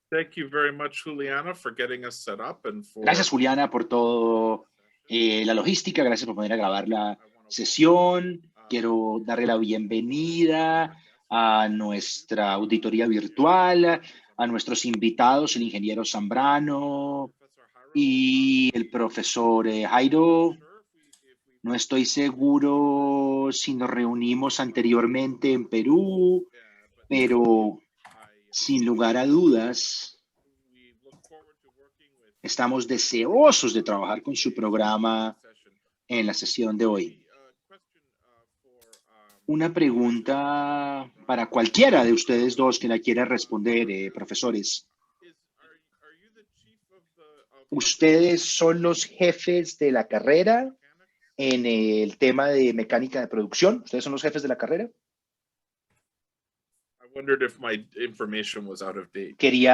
Thank you very much, Juliana, for getting us set up and for Gracias, Juliana, por todo la logística. Gracias por poner a grabar la sesión. Quiero darle la bienvenida a nuestra auditoría virtual, a nuestros invitados, el ingeniero Zambrano y el profesor Jairo. No estoy seguro si nos reunimos anteriormente en Perú, pero sin lugar a dudas, estamos deseosos de trabajar con su programa en la sesión de hoy. Una pregunta para cualquiera de ustedes dos que la quiera responder, profesores. ¿Ustedes son los jefes de la carrera en el tema de mecánica de producción? ¿Ustedes son los jefes de la carrera?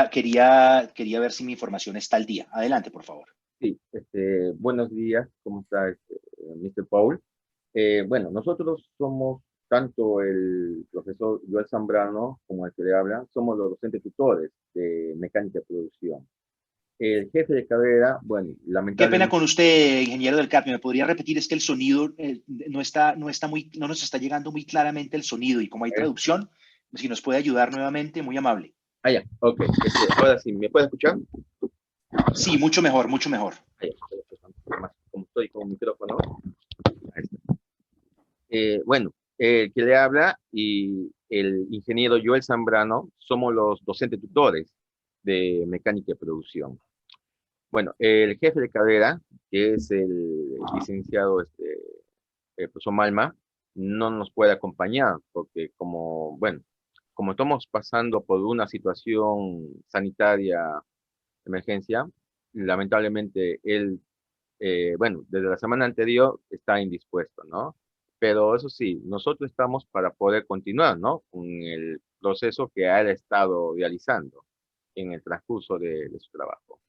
Quería ver si mi información está al día. Adelante, por favor. Sí, buenos días. ¿Cómo está, Mr. Paul? Bueno, nosotros somos tanto el profesor Joel Zambrano como el que le habla, somos los docentes tutores de mecánica de producción. El jefe de carrera, bueno, lamentablemente... Qué pena con usted, ingeniero del CAP. ¿Me podría repetir? Es que el sonido no nos está llegando muy claramente el sonido, y como hay traducción, si nos puede ayudar nuevamente, muy amable. Ah, ya, ok. Ahora sí, ¿me puede escuchar? Sí, mucho mejor, mucho mejor. Como estoy con micrófono. Ahí está. Bueno, el que le habla y el ingeniero Joel Zambrano somos los docentes tutores de mecánica de producción. Bueno, el jefe de carrera, que es el licenciado el profesor Malma, no nos puede acompañar porque como estamos pasando por una situación sanitaria de emergencia, lamentablemente él, desde la semana anterior está indispuesto, ¿no? Pero eso sí, nosotros estamos para poder continuar, ¿no? Con el proceso que ha estado realizando en el transcurso de su trabajo.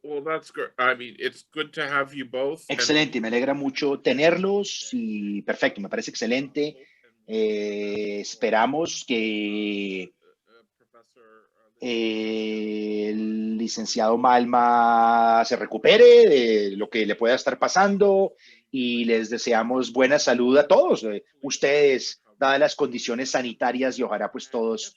Well, that's good. I mean, it's good to have you both. Excelente, me alegra mucho tenerlos y perfecto, me parece excelente. Esperamos que el licenciado Malma se recupere de lo que le pueda estar pasando y les deseamos buena salud a todos, ustedes, dadas las condiciones sanitarias, y ojalá pues todos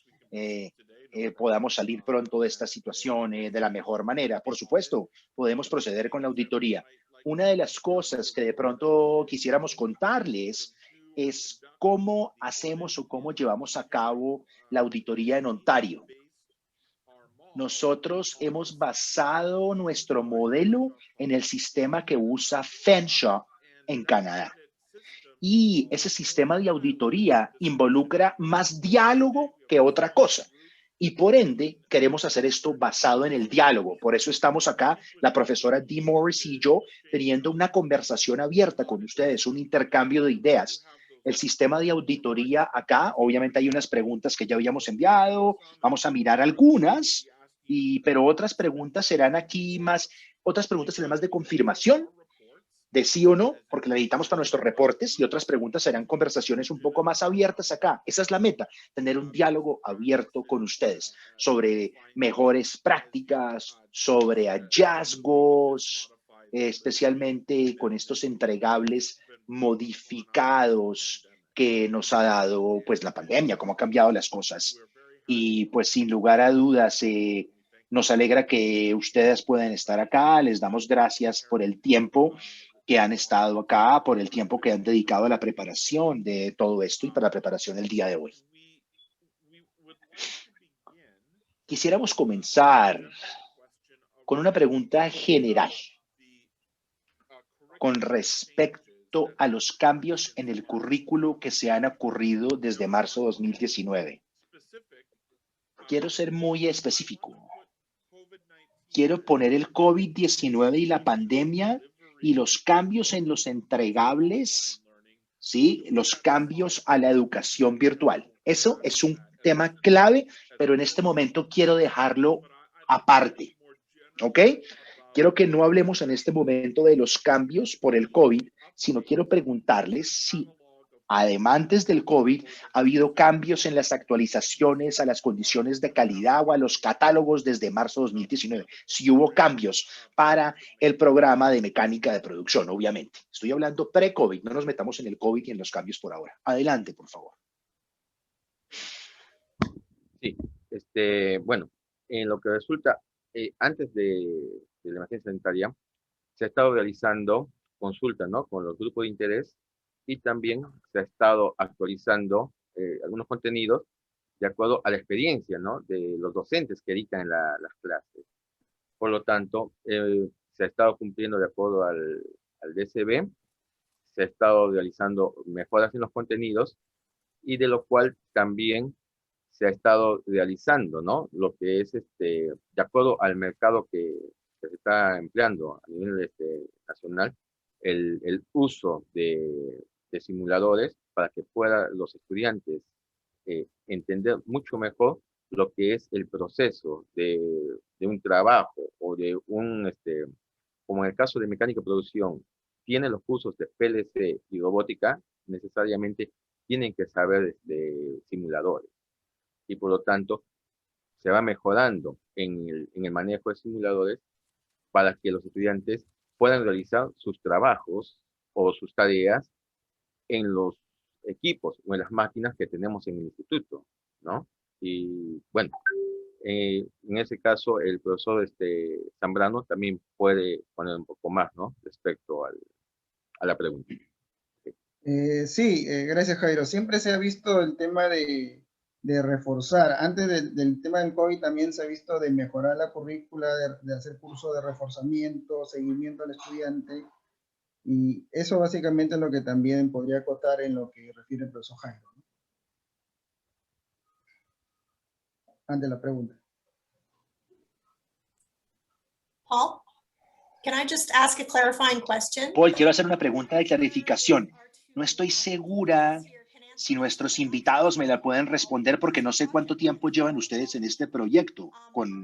podamos salir pronto de esta situación de la mejor manera. Por supuesto, podemos proceder con la auditoría. Una de las cosas que de pronto quisiéramos contarles es cómo hacemos o cómo llevamos a cabo la auditoría en Ontario. Nosotros hemos basado nuestro modelo en el sistema que usa Fanshawe en Canadá. Y ese sistema de auditoría involucra más diálogo que otra cosa. Y por ende, queremos hacer esto basado en el diálogo. Por eso estamos acá, la profesora Dee Morris y yo, teniendo una conversación abierta con ustedes, un intercambio de ideas. El sistema de auditoría acá, obviamente hay unas preguntas que ya habíamos enviado, vamos a mirar algunas, pero otras preguntas serán más de confirmación, de sí o no, porque la necesitamos para nuestros reportes, y otras preguntas serán conversaciones un poco más abiertas acá. Esa es la meta, tener un diálogo abierto con ustedes sobre mejores prácticas, sobre hallazgos, especialmente con estos entregables modificados que nos ha dado pues la pandemia, cómo ha cambiado las cosas. Y pues sin lugar a dudas, nos alegra que ustedes puedan estar acá. Les damos gracias por el tiempo que han estado acá, por el tiempo que han dedicado a la preparación de todo esto y para la preparación del día de hoy. Quisiéramos comenzar con una pregunta general con respecto a los cambios en el currículo que se han ocurrido desde marzo de 2019. Quiero ser muy específico. Quiero poner el COVID-19 y la pandemia y los cambios en los entregables, ¿sí? Los cambios a la educación virtual. Eso es un tema clave, pero en este momento quiero dejarlo aparte, ¿ok? Quiero que no hablemos en este momento de los cambios por el COVID, sino quiero preguntarles si Además del COVID, ha habido cambios en las actualizaciones a las condiciones de calidad o a los catálogos desde marzo de 2019. Sí hubo cambios para el programa de mecánica de producción, obviamente. Estoy hablando pre-COVID, no nos metamos en el COVID y en los cambios por ahora. Adelante, por favor. Sí, bueno, en lo que resulta, antes de la emergencia sanitaria, se ha estado realizando consultas, ¿no?, con los grupos de interés y también se ha estado actualizando algunos contenidos de acuerdo a la experiencia, ¿no?, de los docentes que dictan en las clases. Por lo tanto, se ha estado cumpliendo de acuerdo al DCB, se ha estado realizando mejoras en los contenidos y de lo cual también se ha estado realizando, ¿no?, lo que es de acuerdo al mercado que se está empleando a nivel nacional, el uso de simuladores para que puedan los estudiantes entender mucho mejor lo que es el proceso de un trabajo o de como en el caso de mecánica de producción, tiene los cursos de PLC y robótica, necesariamente tienen que saber de simuladores. Y por lo tanto, se va mejorando en el manejo de simuladores para que los estudiantes puedan realizar sus trabajos o sus tareas en los equipos o en las máquinas que tenemos en el instituto, ¿no? Y bueno, en ese caso, el profesor Zambrano también puede poner un poco más, ¿no?, respecto a la pregunta. Sí, gracias, Jairo. Siempre se ha visto el tema de reforzar. Antes del tema del COVID también se ha visto de mejorar la currícula, de hacer curso de reforzamiento, seguimiento al estudiante. Y eso básicamente es lo que también podría acotar en lo que refiere el profesor Jairo, ¿no?, ante la pregunta. Paul, can I just ask a clarifying question? Paul, quiero hacer una pregunta de clarificación. No estoy segura si nuestros invitados me la pueden responder porque no sé cuánto tiempo llevan ustedes en este proyecto con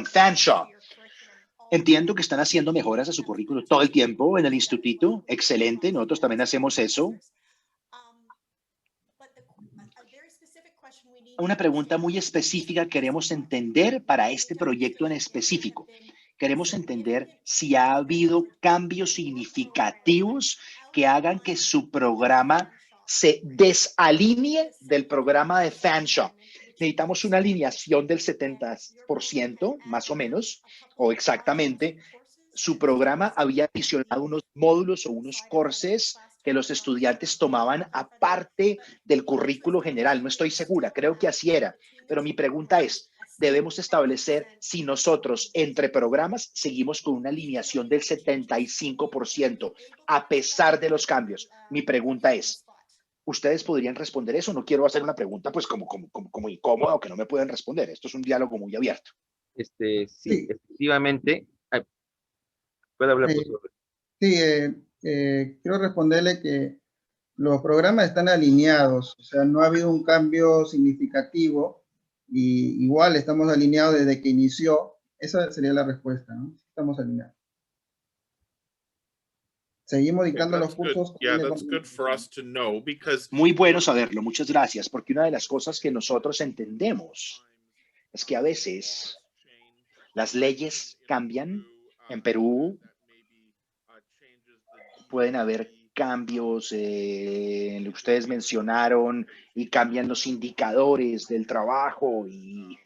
Fanshawe. Entiendo que están haciendo mejoras a su currículo todo el tiempo en el instituto. Excelente, nosotros también hacemos eso. Una pregunta muy específica queremos entender para este proyecto en específico. Queremos entender si ha habido cambios significativos que hagan que su programa se desalinee del programa de Fanshawe. Necesitamos una alineación del 70%, más o menos, o exactamente. Su programa había adicionado unos módulos o unos courses que los estudiantes tomaban aparte del currículo general. No estoy segura, creo que así era. Pero mi pregunta es, debemos establecer si nosotros entre programas seguimos con una alineación del 75% a pesar de los cambios. Mi pregunta es, ¿ustedes podrían responder eso? No quiero hacer una pregunta pues como incómoda o que no me puedan responder. Esto es un diálogo muy abierto. Sí, Sí. efectivamente. ¿Puede hablar, profesor? Sí, quiero responderle que los programas están alineados, o sea, no ha habido un cambio significativo y igual estamos alineados desde que inició. Esa sería la respuesta, ¿no? Estamos alineados. Seguimos dictando los cursos. Yeah, that's good for us to know because Muy bueno saberlo, muchas gracias, porque una de las cosas que nosotros entendemos es que a veces las leyes cambian. En Perú pueden haber cambios en lo que ustedes mencionaron y cambian los indicadores del trabajo y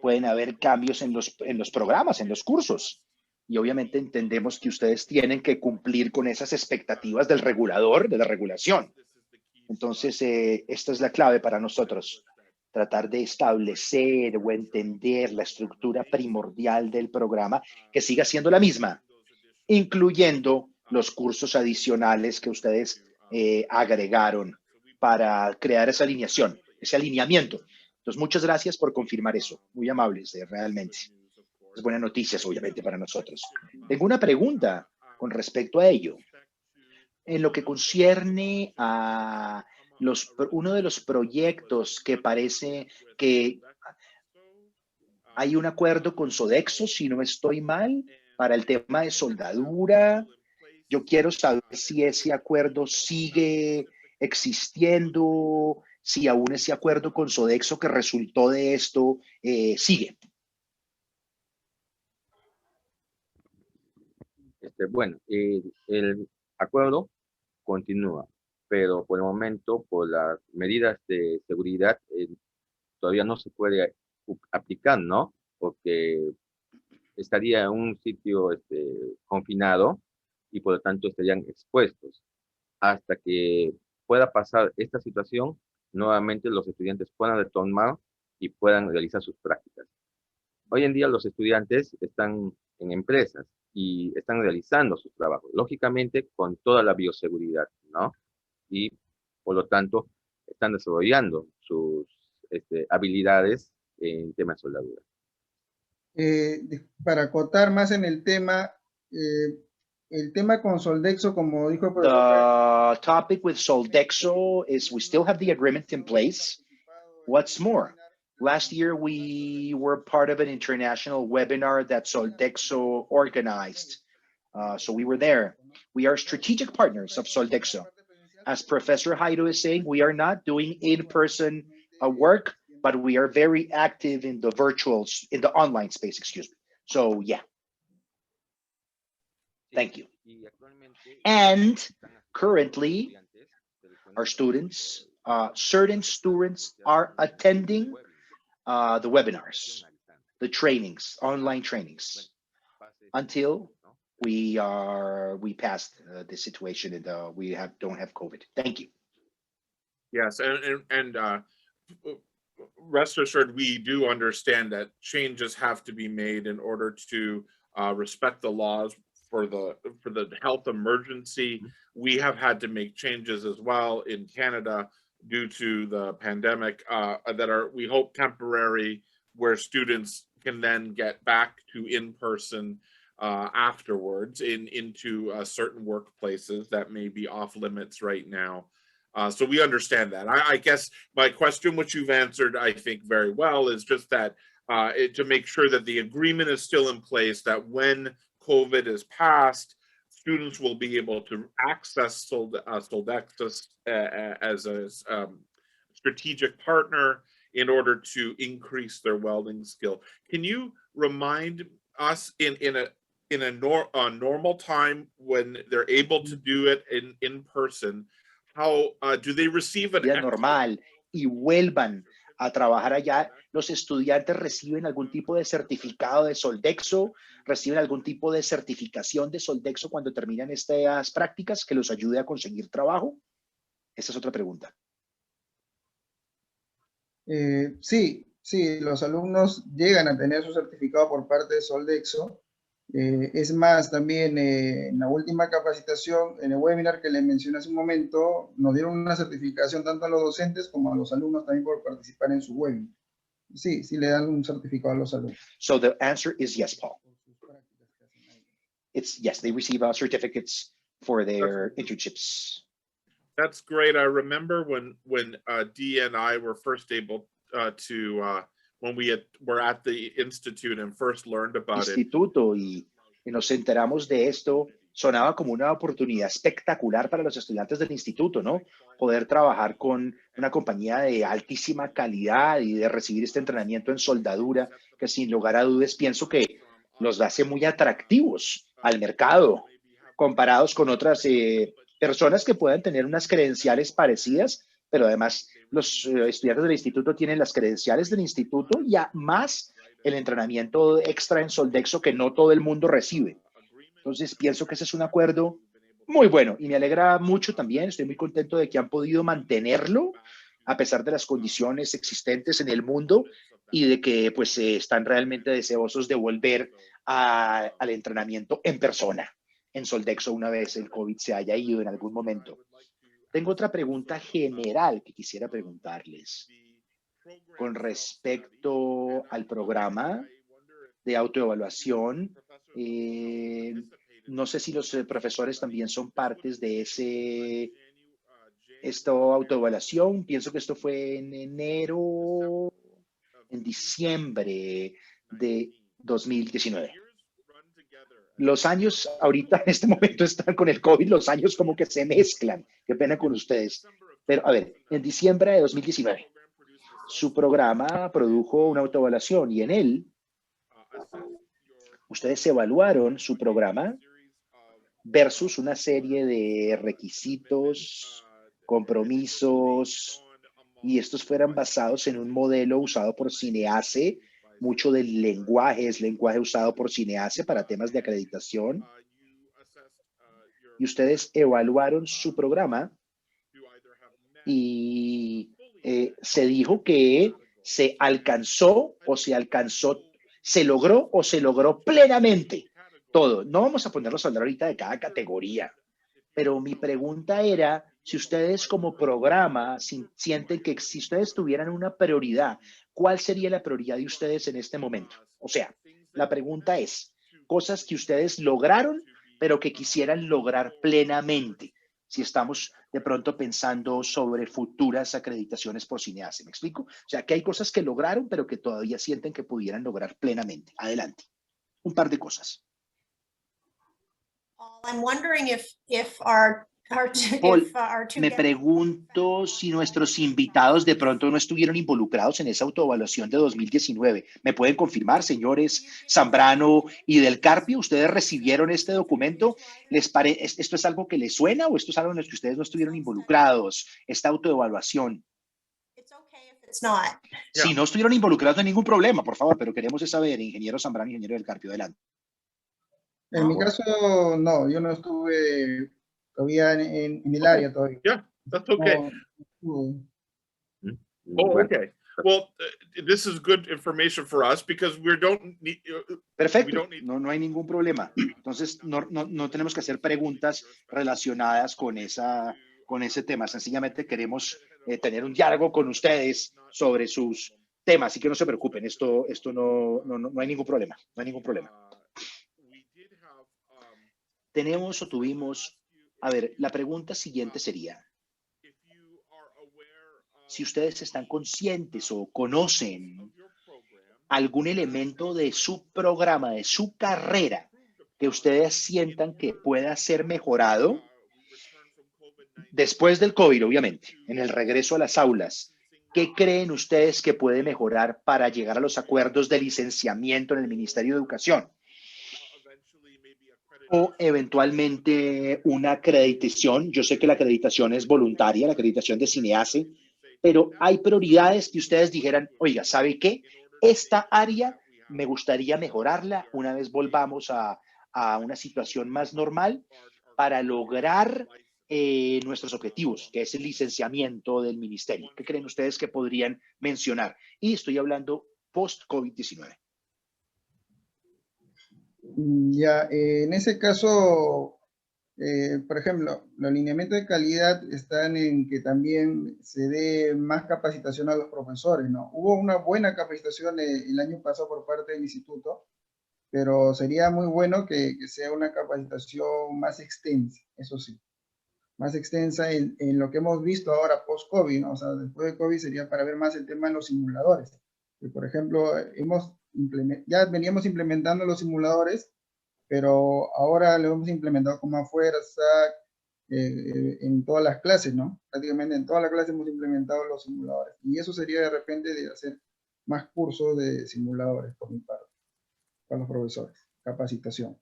pueden haber cambios en los programas, en los cursos. Y obviamente entendemos que ustedes tienen que cumplir con esas expectativas del regulador, de la regulación. Entonces, esta es la clave para nosotros, tratar de establecer o entender la estructura primordial del programa que siga siendo la misma, incluyendo los cursos adicionales que ustedes agregaron para crear esa alineación, ese alineamiento. Entonces, muchas gracias por confirmar eso. Muy amables, realmente. Es buena noticia, obviamente, para nosotros. Tengo una pregunta con respecto a ello. En lo que concierne a uno de los proyectos que parece que hay un acuerdo con Sodexo, si no estoy mal, para el tema de soldadura Yo quiero saber si ese acuerdo sigue existiendo, si aún ese acuerdo con Sodexo que resultó de esto sigue. Bueno, el acuerdo continúa, pero por el momento, por las medidas de seguridad, todavía no se puede aplicar, ¿no? Porque estaría en un sitio confinado y por lo tanto estarían expuestos. Hasta que pueda pasar esta situación, nuevamente los estudiantes puedan retomar y puedan realizar sus prácticas. Hoy en día los estudiantes están en empresas y están realizando sus trabajos, lógicamente con toda la bioseguridad, ¿no? Y por lo tanto están desarrollando sus habilidades en temas de soldadura. Para acotar más en el tema con Soldexo, como dijo el profesor, The topic with Soldexo is we still have the agreement in place. What's more, last year we were part of an international webinar that Soldexo organized. So we were there. We are strategic partners of Soldexo. As Professor Jairo is saying, we are not doing in-person work, but we are very active in the online space, excuse me. So yeah. Thank you. And currently, our students, certain students are attending the webinars, the trainings, online trainings, until we passed the situation and don't have COVID. Thank you. Yes, and rest assured, we do understand that changes have to be made in order to respect the laws for the health emergency. We have had to make changes as well in Canada due to the pandemic that are, we hope, temporary, where students can then get back to in-person afterwards into certain workplaces that may be off limits right now. So we understand that. I guess my question, which you've answered, I think very well, is just that to make sure that the agreement is still in place, that when COVID is passed, students will be able to access Soldexo as a strategic partner in order to increase their welding skill. Can you remind us in a normal time when they're able to do it in person, how do they receive an normal y vuelvan a trabajar allá, los estudiantes reciben algún tipo de certificado de Soldexo, reciben algún tipo de certificación de Soldexo cuando terminan estas prácticas que los ayude a conseguir trabajo? Esa es otra pregunta. Sí, los alumnos llegan a tener su certificado por parte de Soldexo. Es más, también en la última capacitación, en el webinar que les mencioné hace un momento, nos dieron una certificación tanto a los docentes como a los alumnos también por participar en su webinar. Sí, le dan un certificado a los alumnos. So the answer is yes, Paul. It's yes, they receive certificates for their internships. That's great. I remember when Dee and I were first able when we were at the institute and first learned about it. Instituto y nos enteramos de esto, sonaba como una oportunidad espectacular para los estudiantes del instituto, ¿no? Poder trabajar con una compañía de altísima calidad y de recibir este entrenamiento en soldadura, que sin lugar a dudas pienso que los hace muy atractivos al mercado, comparados con otras personas que puedan tener unas credenciales parecidas, pero además los estudiantes del instituto tienen las credenciales del instituto y además el entrenamiento extra en Soldexo que no todo el mundo recibe. Entonces pienso que ese es un acuerdo muy bueno y me alegra mucho también. Estoy muy contento de que han podido mantenerlo a pesar de las condiciones existentes en el mundo y de que pues están realmente deseosos de volver al entrenamiento en persona en Soldexo una vez el COVID se haya ido en algún momento. Tengo otra pregunta general que quisiera preguntarles con respecto al programa de autoevaluación. No sé si los profesores también son partes de esta autoevaluación. Pienso que esto fue en diciembre de 2019. los años ahorita en este momento están con el COVID, los años como que se mezclan. Qué pena con ustedes. Pero a ver, en diciembre de 2019, su programa produjo una autoevaluación y en él ustedes evaluaron su programa versus una serie de requisitos, compromisos, y estos fueran basados en un modelo usado por Cineace. Mucho del lenguaje es lenguaje usado por Cineace para temas de acreditación. Y ustedes evaluaron su programa y se dijo que se alcanzó o se logró o se logró plenamente todo. No vamos a ponerlos a hablar ahorita de cada categoría, pero mi pregunta era si ustedes como programa sienten que si ustedes tuvieran una prioridad, ¿cuál sería la prioridad de ustedes en este momento? O sea, la pregunta es, cosas que ustedes lograron, pero que quisieran lograr plenamente. Si estamos de pronto pensando sobre futuras acreditaciones por Cineace, ¿me explico? O sea, que hay cosas que lograron, pero que todavía sienten que pudieran lograr plenamente. Adelante. Un par de cosas. I'm wondering if our Paul, two me guests- pregunto si nuestros invitados de pronto no estuvieron involucrados en esa autoevaluación de 2019. ¿Me pueden confirmar, señores Zambrano y Del Carpio? ¿Ustedes recibieron este documento? ¿Esto es algo que les suena o esto es algo en lo que ustedes no estuvieron involucrados? Esta autoevaluación. It's okay if it's not. Si no estuvieron involucrados, no hay ningún problema, por favor, pero queremos saber, ingeniero Zambrano, ingeniero Del Carpio, adelante. En mi caso, no, yo no estuve todavía en el área todavía. Yeah, that's okay. No, estuve. Oh, Bueno, okay. Well, this is good information for us because we don't need. Perfecto, no hay ningún problema. Entonces, no tenemos que hacer preguntas relacionadas con ese tema. Sencillamente queremos tener un diálogo con ustedes sobre sus temas, así que no se preocupen, esto no hay ningún problema, no hay ningún problema. Tenemos o tuvimos, a ver, la pregunta siguiente sería, si ustedes están conscientes o conocen algún elemento de su programa, de su carrera, que ustedes sientan que pueda ser mejorado después del COVID, obviamente, en el regreso a las aulas. ¿Qué creen ustedes que puede mejorar para llegar a los acuerdos de licenciamiento en el Ministerio de Educación? O eventualmente una acreditación. Yo sé que la acreditación es voluntaria, la acreditación de Cineace, pero hay prioridades que ustedes dijeran, oiga, ¿sabe qué? Esta área me gustaría mejorarla una vez volvamos a una situación más normal para lograr nuestros objetivos, que es el licenciamiento del ministerio. ¿Qué creen ustedes que podrían mencionar? Y estoy hablando post-COVID-19. Ya, en ese caso, por ejemplo, los alineamientos de calidad están en que también se dé más capacitación a los profesores, ¿no? Hubo una buena capacitación el año pasado por parte del instituto, pero sería muy bueno que sea una capacitación más extensa, eso sí, más extensa en lo que hemos visto ahora post-COVID, ¿no? O sea, después de COVID sería para ver más el tema de los simuladores. Que, por ejemplo, ya veníamos implementando los simuladores, pero ahora lo hemos implementado con más fuerza en todas las clases, ¿no? Prácticamente en todas las clases hemos implementado los simuladores. Y eso sería de repente de hacer más cursos de simuladores por mi parte, para los profesores, capacitación.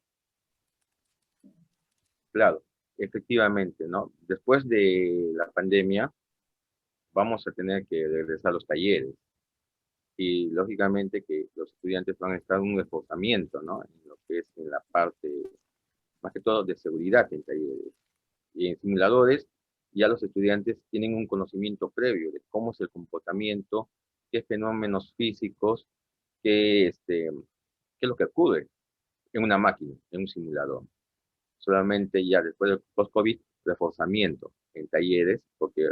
claro, efectivamente, ¿no? Después de la pandemia, vamos a tener que regresar a los talleres. Y lógicamente que los estudiantes van a estar en un reforzamiento, ¿no? En lo que es en la parte, más que todo, de seguridad en talleres. Y en simuladores, ya los estudiantes tienen un conocimiento previo de cómo es el comportamiento, qué fenómenos físicos, qué es lo que ocurre en una máquina, en un simulador. Solamente ya después del post-COVID, reforzamiento en talleres, porque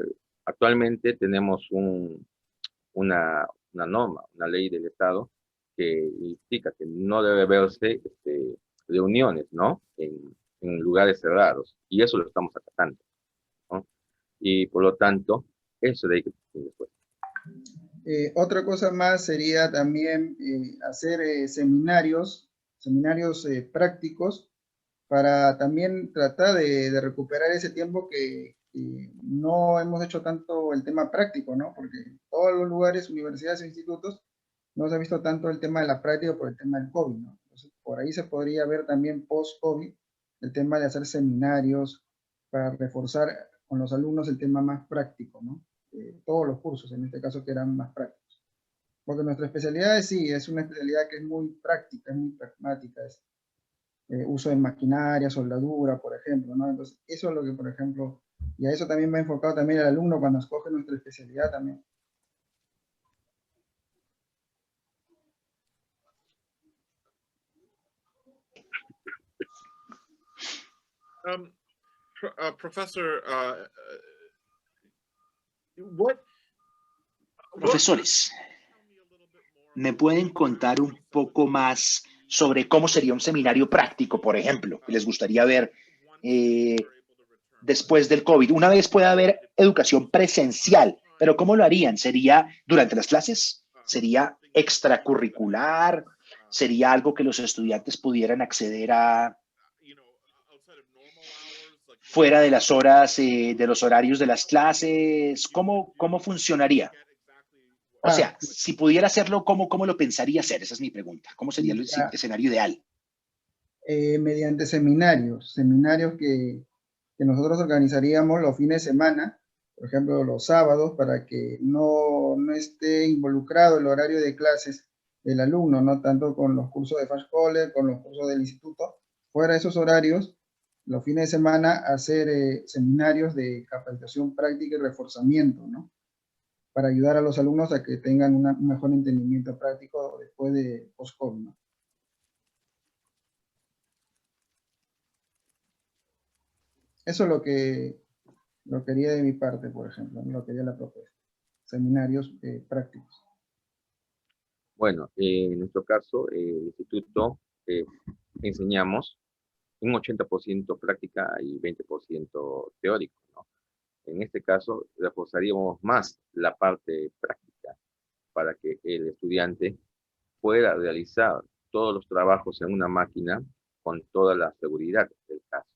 actualmente tenemos una norma, una ley del Estado que indica que no debe verse reuniones, ¿no? En lugares cerrados, y eso lo estamos acatando, ¿no? Y por lo tanto, eso de ahí que después. Otra cosa más sería también hacer seminarios prácticos para también tratar de recuperar ese tiempo que no hemos hecho tanto el tema práctico, ¿no? Porque en todos los lugares, universidades e institutos, no se ha visto tanto el tema de la práctica por el tema del COVID, ¿no? Entonces, por ahí se podría ver también post-COVID el tema de hacer seminarios para reforzar con los alumnos el tema más práctico, ¿no? Todos los cursos, en este caso, que eran más prácticos. Porque nuestra especialidad sí, es una especialidad que es muy práctica, es muy pragmática, es uso de maquinaria, soldadura, por ejemplo, ¿no? Entonces, eso es lo que, por ejemplo, y a eso también va enfocado también el alumno cuando escoge nuestra especialidad también. Professor, what Profesores, ¿me pueden contar un poco más sobre cómo sería un seminario práctico, por ejemplo, que les gustaría ver después del COVID? Una vez puede haber educación presencial, pero ¿cómo lo harían? ¿Sería durante las clases? ¿Sería extracurricular? ¿Sería algo que los estudiantes pudieran acceder a fuera de las horas, de los horarios de las clases? ¿Cómo funcionaría? O Ah, sea, si pudiera hacerlo, ¿cómo lo pensaría hacer? Esa es mi pregunta. ¿Cómo sería el ya, escenario ideal? mediante seminarios que nosotros organizaríamos los fines de semana, por ejemplo, los sábados, para que no esté involucrado el horario de clases del alumno, no tanto con los cursos de Fast College, con los cursos del instituto, fuera de esos horarios, los fines de semana hacer seminarios de capacitación práctica y reforzamiento, ¿no? Para ayudar a los alumnos a que tengan un mejor entendimiento práctico después de post-COVID, ¿no? Eso es lo que haría de mi parte, por ejemplo, ¿no? Lo que haría la propuesta. Seminarios prácticos. Bueno, en nuestro caso, el instituto enseñamos un 80% práctica y 20% teórico, ¿no? En este caso, reforzaríamos más la parte práctica para que el estudiante pueda realizar todos los trabajos en una máquina con toda la seguridad del caso.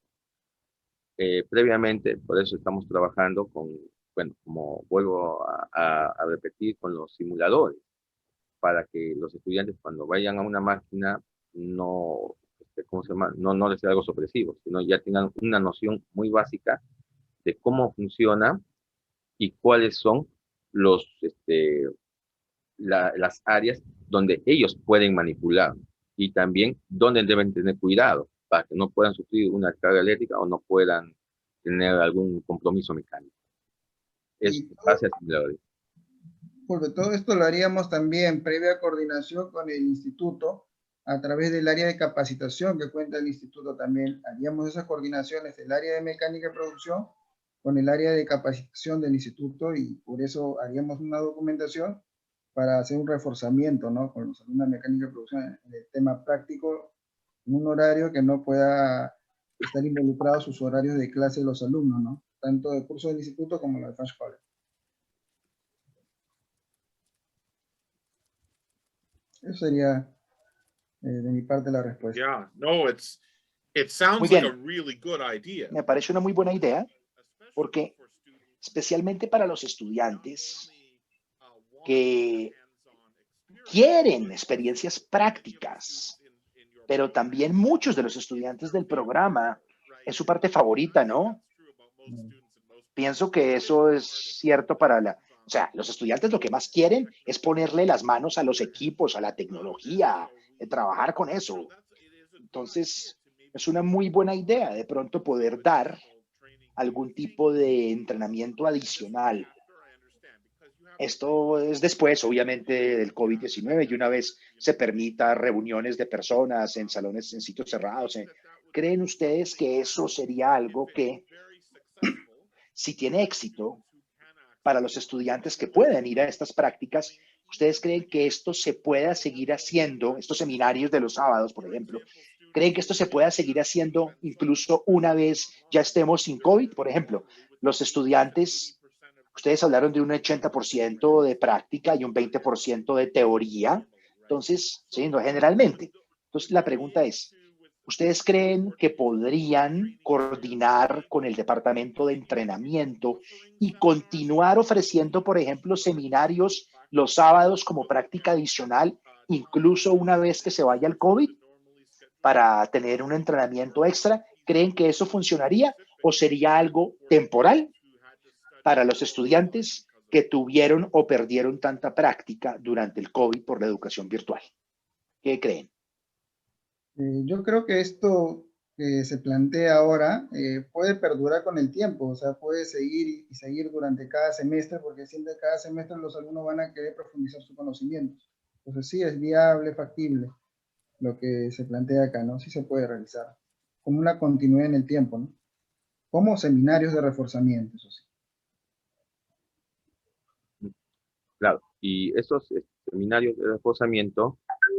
Previamente, por eso estamos trabajando con, bueno, como vuelvo a repetir, con los simuladores, para que los estudiantes cuando vayan a una máquina no, ¿cómo se llama? No les sea algo sorpresivo, sino ya tengan una noción muy básica de cómo funciona y cuáles son los, las áreas donde ellos pueden manipular y también donde deben tener cuidado para que no puedan sufrir una carga eléctrica o no puedan tener algún compromiso mecánico. Es Y base a simuladores. porque todo esto lo haríamos también previa coordinación con el instituto a través del área de capacitación que cuenta el instituto también. Haríamos esas coordinaciones del área de mecánica y producción con el área de capacitación del instituto y por eso haríamos una documentación para hacer un reforzamiento, ¿no? Con los alumnos de mecánica y producción en el tema práctico, en un horario que no pueda estar involucrados sus horarios de clase de los alumnos, ¿no? Tanto de curso del instituto como la de Fast College. Eso sería de mi parte la respuesta. Yeah, no, it Muy sounds like a bien. really good idea. Me parece una muy buena idea porque especialmente para los estudiantes que quieren experiencias prácticas, pero también muchos de los estudiantes del programa es su parte favorita, ¿no? Pienso que eso es cierto o sea, los estudiantes lo que más quieren es ponerle las manos a los equipos, a la tecnología, trabajar con eso. Entonces, es una muy buena idea de pronto poder dar algún tipo de entrenamiento adicional. Esto es después, obviamente, del COVID-19 y una vez se permita reuniones de personas en salones, en sitios cerrados. ¿Creen ustedes que eso sería algo que, si tiene éxito para los estudiantes que pueden ir a estas prácticas, ustedes creen que esto se pueda seguir haciendo, estos seminarios de los sábados, por ejemplo, creen que esto se pueda seguir haciendo incluso una vez ya estemos sin COVID? Por ejemplo, los estudiantes, ustedes hablaron de un 80% de práctica y un 20% de teoría. Entonces, sí, no, generalmente. Entonces, la pregunta es, ¿Ustedes creen que podrían coordinar con el departamento de entrenamiento y continuar ofreciendo, por ejemplo, seminarios los sábados como práctica adicional, incluso una vez que se vaya el COVID, para tener un entrenamiento extra? ¿Creen que eso funcionaría o sería algo temporal para los estudiantes que tuvieron o perdieron tanta práctica durante el COVID por la educación virtual? ¿Qué creen? Yo creo que esto que se plantea ahora puede perdurar con el tiempo, o sea, puede seguir y seguir durante cada semestre, porque siempre cada semestre los alumnos van a querer profundizar sus conocimientos. Entonces sí, es viable, factible lo que se plantea acá, ¿no? Sí se puede realizar, como una continuidad en el tiempo, ¿no? Como seminarios de reforzamiento, eso sí. Claro, y esos seminarios de reforzamiento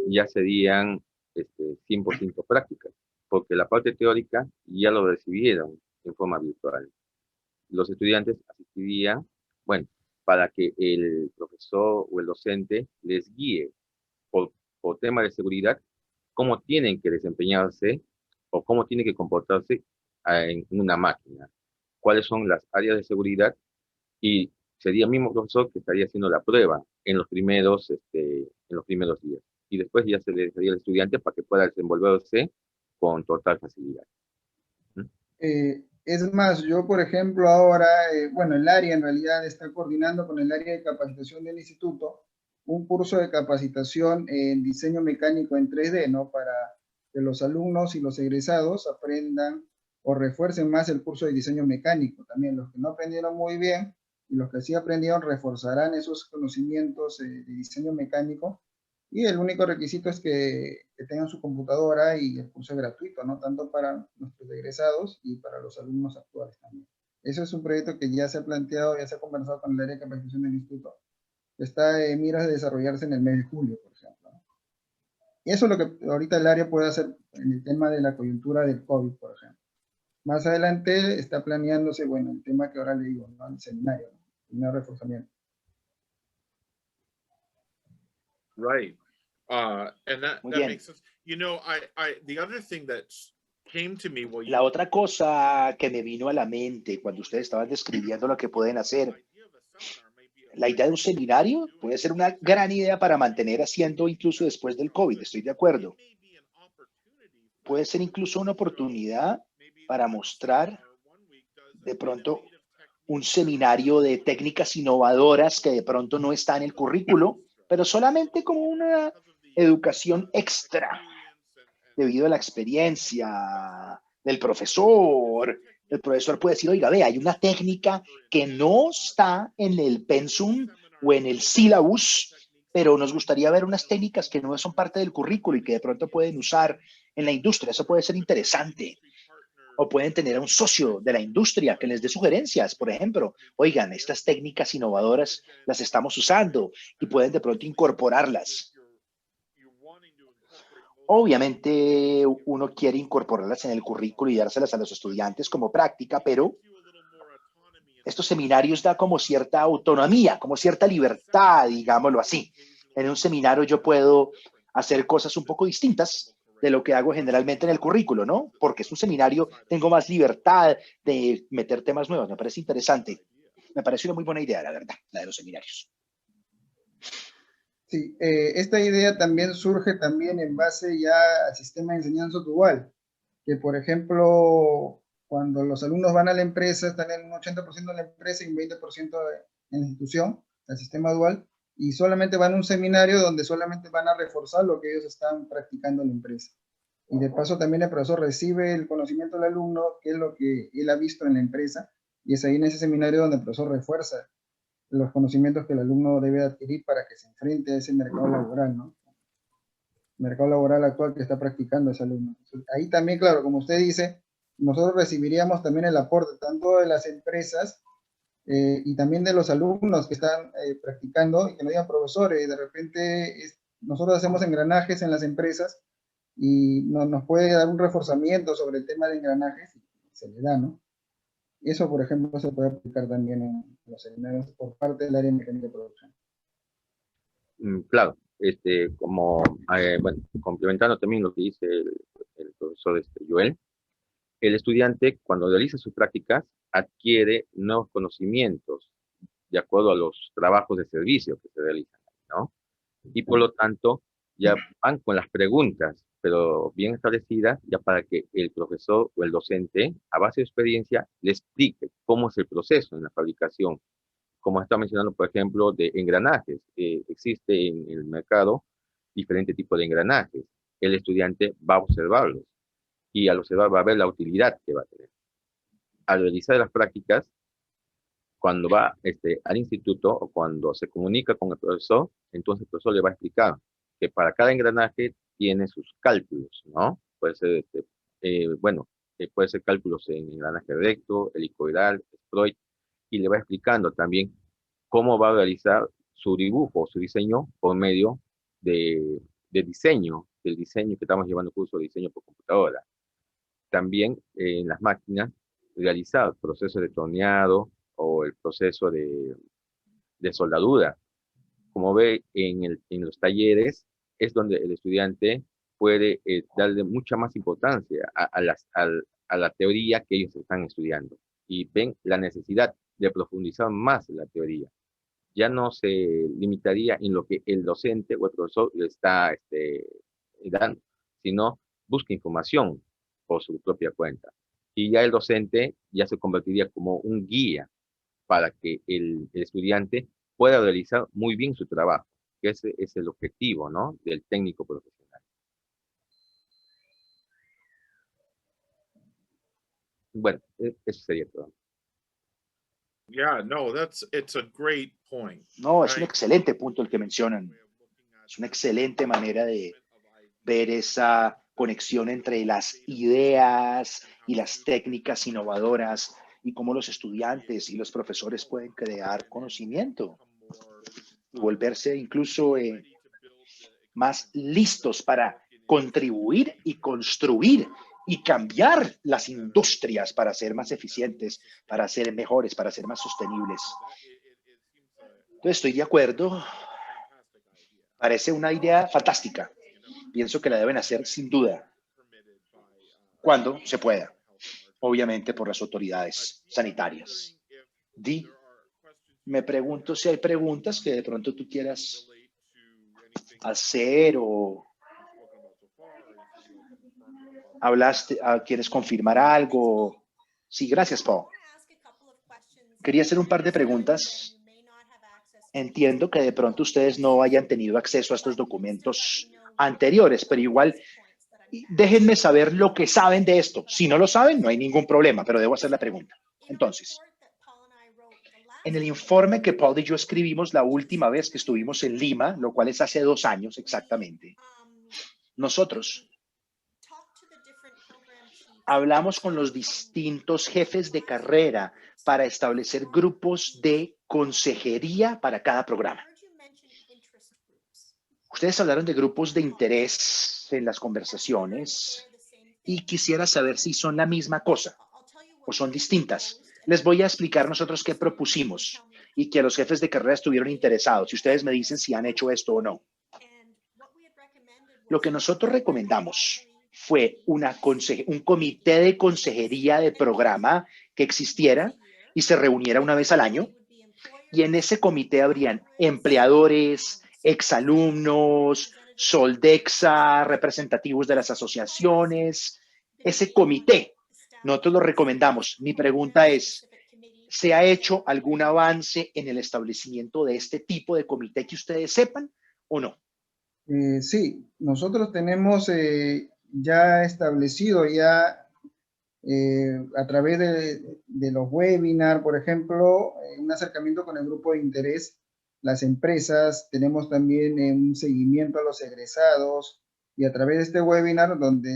ya serían 100% prácticas, porque la parte teórica ya lo recibieron en forma virtual. Los estudiantes asistirían, bueno, para que el profesor o el docente les guíe por tema de seguridad, cómo tienen que desempeñarse o cómo tienen que comportarse en una máquina, cuáles son las áreas de seguridad, y sería el mismo profesor que estaría haciendo la prueba en los primeros días. Y después ya se le daría al estudiante para que pueda desenvolverse con total facilidad. ¿Mm? Es más, yo por ejemplo ahora, bueno, el área en realidad está coordinando con el área de capacitación del instituto un curso de capacitación en diseño mecánico en 3D, ¿no? Para que los alumnos y los egresados aprendan o refuercen más el curso de diseño mecánico. También los que no aprendieron muy bien y los que sí aprendieron reforzarán esos conocimientos de diseño mecánico, y el único requisito es que tengan su computadora, y el curso es gratuito, ¿no? Tanto para nuestros egresados y para los alumnos actuales también. Eso es un proyecto que ya se ha planteado, ya se ha conversado con el área de capacitación del instituto. Está en miras de desarrollarse en el mes de julio, por ejemplo, ¿no? Y eso es lo que ahorita el área puede hacer en el tema de la coyuntura del COVID, por ejemplo. Más adelante está planeándose, bueno, el tema que ahora le digo, ¿no? El seminario, ¿no? El seminario de reforzamiento. Right. And that Muy that bien. makes sense. You know, the other thing that came to me while La you otra cosa que me vino a la mente cuando ustedes estaban describiendo lo que pueden hacer, la idea de un seminario puede ser una gran idea para mantener haciendo incluso después del COVID, estoy de acuerdo. Puede ser incluso una oportunidad para mostrar de pronto un seminario de técnicas innovadoras que de pronto no está en el currículo, pero solamente como una educación extra debido a la experiencia del profesor. El profesor puede decir, oiga, ve, hay una técnica que no está en el pensum o en el syllabus, pero nos gustaría ver unas técnicas que no son parte del currículo y que de pronto pueden usar en la industria. Eso puede ser interesante. O pueden tener a un socio de la industria que les dé sugerencias, por ejemplo, oigan, estas técnicas innovadoras las estamos usando y pueden de pronto incorporarlas. Obviamente uno quiere incorporarlas en el currículo y dárselas a los estudiantes como práctica, pero estos seminarios da como cierta autonomía, como cierta libertad, digámoslo así. En un seminario yo puedo hacer cosas un poco distintas de lo que hago generalmente en el currículo, ¿no? Porque es un seminario, tengo más libertad de meter temas nuevos. Me parece interesante. Me parece una muy buena idea, la verdad, la de los seminarios. Sí, esta idea también surge también en base ya al sistema de enseñanza dual, que por ejemplo, cuando los alumnos van a la empresa, están en un 80% en la empresa y un 20% en la institución, el sistema dual, y solamente van a un seminario donde solamente van a reforzar lo que ellos están practicando en la empresa. Y de paso también el profesor recibe el conocimiento del alumno, que es lo que él ha visto en la empresa, y es ahí en ese seminario donde el profesor refuerza los conocimientos que el alumno debe adquirir para que se enfrente a ese mercado laboral, ¿no? Mercado laboral actual que está practicando ese alumno. Ahí también, claro, como usted dice, nosotros recibiríamos también el aporte tanto de las empresas y también de los alumnos que están practicando, y que no digan profesores, de repente nosotros hacemos engranajes en las empresas y nos puede dar un reforzamiento sobre el tema de engranajes, y se le da, ¿no? Eso, por ejemplo, se puede aplicar también en los seminarios por parte del área de mecánica de producción. Claro, como, bueno, complementando también lo que dice el profesor Joel, el estudiante cuando realiza sus prácticas adquiere nuevos conocimientos de acuerdo a los trabajos de servicio que se realizan, ¿no? Y por lo tanto, ya van con las preguntas, pero bien establecidas, ya para que el profesor o el docente, a base de experiencia, le explique cómo es el proceso en la fabricación. Como está mencionando, por ejemplo, de engranajes. Existe en el mercado diferentes tipos de engranajes. El estudiante va a observarlos y al observar va a ver la utilidad que va a tener. Al realizar las prácticas, cuando va al instituto o cuando se comunica con el profesor, entonces el profesor le va a explicar que para cada engranaje tiene sus cálculos, ¿no? Puede ser, bueno, puede ser cálculos en engranaje recto, helicoidal, Sproyd, y le va explicando también cómo va a realizar su dibujo, su diseño por medio de diseño, del diseño que estamos llevando curso de diseño por computadora. También en las máquinas, realizar procesos de torneado o el proceso de soldadura. Como ve en los talleres, es donde el estudiante puede darle mucha más importancia a la teoría que ellos están estudiando y ven la necesidad de profundizar más en la teoría. Ya no se limitaría en lo que el docente o el profesor le está dando, sino busca información por su propia cuenta. Y ya el docente ya se convertiría como un guía para que el estudiante pueda realizar muy bien su trabajo, que ese es el objetivo, ¿no?, del técnico profesional. Bueno, eso sería todo. Yeah, no, it's a great point. No, es un right? excelente punto el que mencionan. Es una excelente manera de ver esa conexión entre las ideas y las técnicas innovadoras y cómo los estudiantes y los profesores pueden crear conocimiento y volverse incluso más listos para contribuir y construir y cambiar las industrias para ser más eficientes, para ser mejores, para ser más sostenibles. Entonces, estoy de acuerdo. Parece una idea fantástica. Pienso que la deben hacer sin duda, cuando se pueda, obviamente por las autoridades sanitarias. Di, me pregunto si hay preguntas que de pronto tú quieras hacer o hablaste, quieres confirmar algo. Sí, gracias, Paul. Quería hacer un par de preguntas. Entiendo que de pronto ustedes no hayan tenido acceso a estos documentos anteriores, pero igual déjenme saber lo que saben de esto. Si no lo saben, no hay ningún problema, pero debo hacer la pregunta. Entonces, en el informe que Paul y yo escribimos la última vez que estuvimos en Lima, lo cual es hace 2 años exactamente, nosotros hablamos con los distintos jefes de carrera para establecer grupos de consejería para cada programa. Ustedes hablaron de grupos de interés en las conversaciones y quisiera saber si son la misma cosa o son distintas. Les voy a explicar nosotros qué propusimos y que los jefes de carrera estuvieron interesados. Y ustedes me dicen si han hecho esto o no. Lo que nosotros recomendamos fue un comité de consejería de programa que existiera y se reuniera una vez al año. Y en ese comité habrían empleadores, exalumnos, Soldexa, representativos de las asociaciones. Ese comité, nosotros lo recomendamos. Mi pregunta es, ¿se ha hecho algún avance en el establecimiento de este tipo de comité que ustedes sepan o no? Sí, nosotros tenemos ya establecido a través de los webinars, por ejemplo, un acercamiento con el grupo de interés, las empresas, tenemos también un seguimiento a los egresados y a través de este webinar donde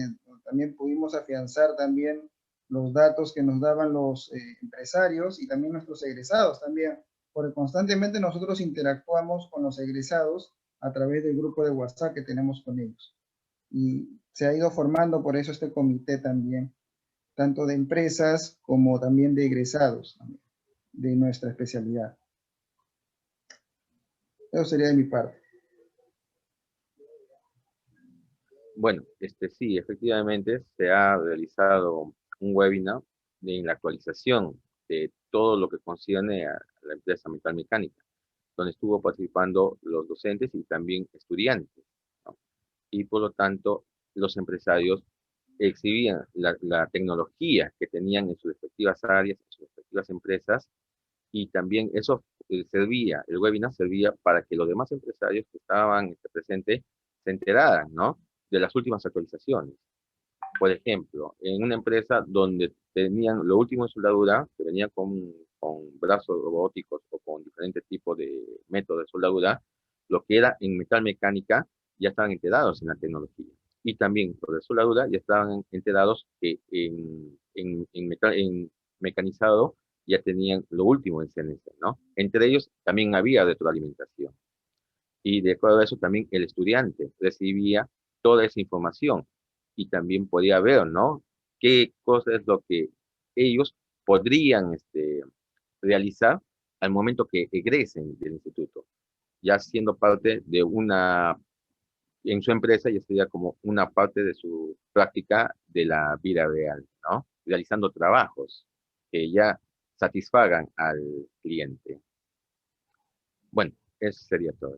también pudimos afianzar también los datos que nos daban los empresarios y también nuestros egresados también, porque constantemente nosotros interactuamos con los egresados a través del grupo de WhatsApp que tenemos con ellos. Y se ha ido formando por eso este comité también, tanto de empresas como también de egresados de nuestra especialidad. Eso sería de mi parte. Bueno, sí, efectivamente se ha realizado un webinar en la actualización de todo lo que concierne a la empresa Metal Mecánica, donde estuvo participando los docentes y también estudiantes, ¿no? Y por lo tanto, los empresarios exhibían la tecnología que tenían en sus respectivas áreas, en sus respectivas empresas, y también eso servía, el webinar servía para que los demás empresarios que estaban presentes se enteraran, ¿no? De las últimas actualizaciones. Por ejemplo, en una empresa donde tenían lo último en soldadura, que venía con brazos robóticos o con diferentes tipos de métodos de soldadura, lo que era en metal mecánica ya estaban enterados en la tecnología. Y también por de soldadura ya estaban enterados que en mecanizado ya tenían lo último en CNC, ¿no? Entre ellos también había retroalimentación. Y de acuerdo a eso también el estudiante recibía toda esa información y también podía ver, ¿no? Qué cosa es lo que ellos podrían realizar al momento que egresen del instituto, ya siendo parte de en su empresa ya sería como una parte de su práctica de la vida real, ¿no? Realizando trabajos que ya satisfagan al cliente. Bueno, eso sería todo.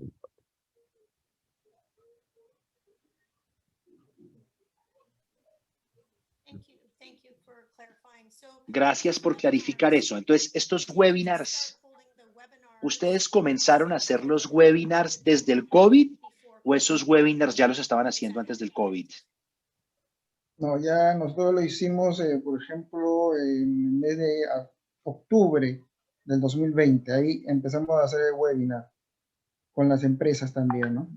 Thank you for clarifying. Gracias por clarificar eso. Entonces, estos webinars, ¿ustedes comenzaron a hacer los webinars desde el COVID o esos webinars ya los estaban haciendo antes del COVID? No, ya nosotros lo hicimos, por ejemplo, en el mes de octubre del 2020. Ahí empezamos a hacer el webinar con las empresas también, ¿no?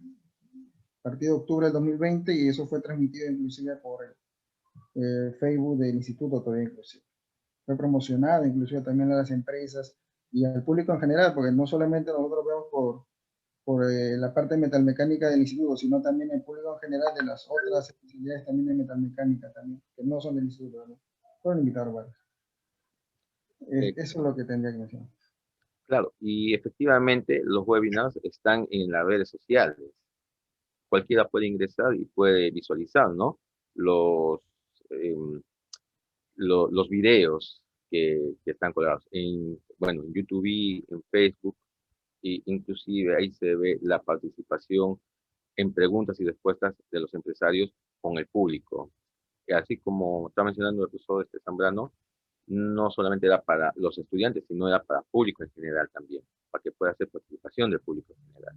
A partir de octubre del 2020 y eso fue transmitido inclusive por el Facebook del instituto todavía inclusive. Fue promocionado inclusive también a las empresas y al público en general, porque no solamente nosotros vemos por la parte de metalmecánica del instituto, sino también el público en general de las otras especialidades también de metalmecánica también, que no son del instituto, ¿no? Pueden invitar varios. Eso es lo que tendría que mencionar. Claro, y efectivamente los webinars están en las redes sociales. Cualquiera puede ingresar y puede visualizar, ¿no? Los, em, los videos que están colgados bueno, en YouTube, en Facebook, e inclusive ahí se ve la participación en preguntas y respuestas de los empresarios con el público. Y así como está mencionando el profesor Zambrano, no solamente era para los estudiantes, sino era para público en general también, para que pueda hacer participación del público en general,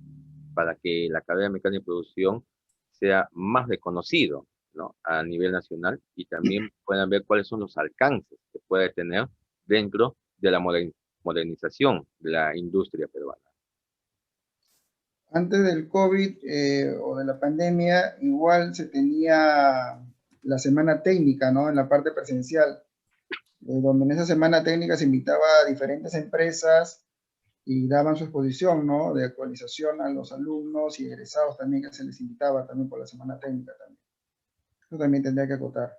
para que la carrera de mecánica y producción sea más reconocido, ¿no? A nivel nacional y también puedan ver cuáles son los alcances que puede tener dentro de la modernización de la industria peruana. Antes del COVID o de la pandemia, igual se tenía la semana técnica, ¿no? En la parte presencial, donde en esa semana técnica se invitaba a diferentes empresas y daban su exposición, ¿no? De actualización a los alumnos y egresados también, que se les invitaba también por la semana técnica también. Eso también tendría que acotar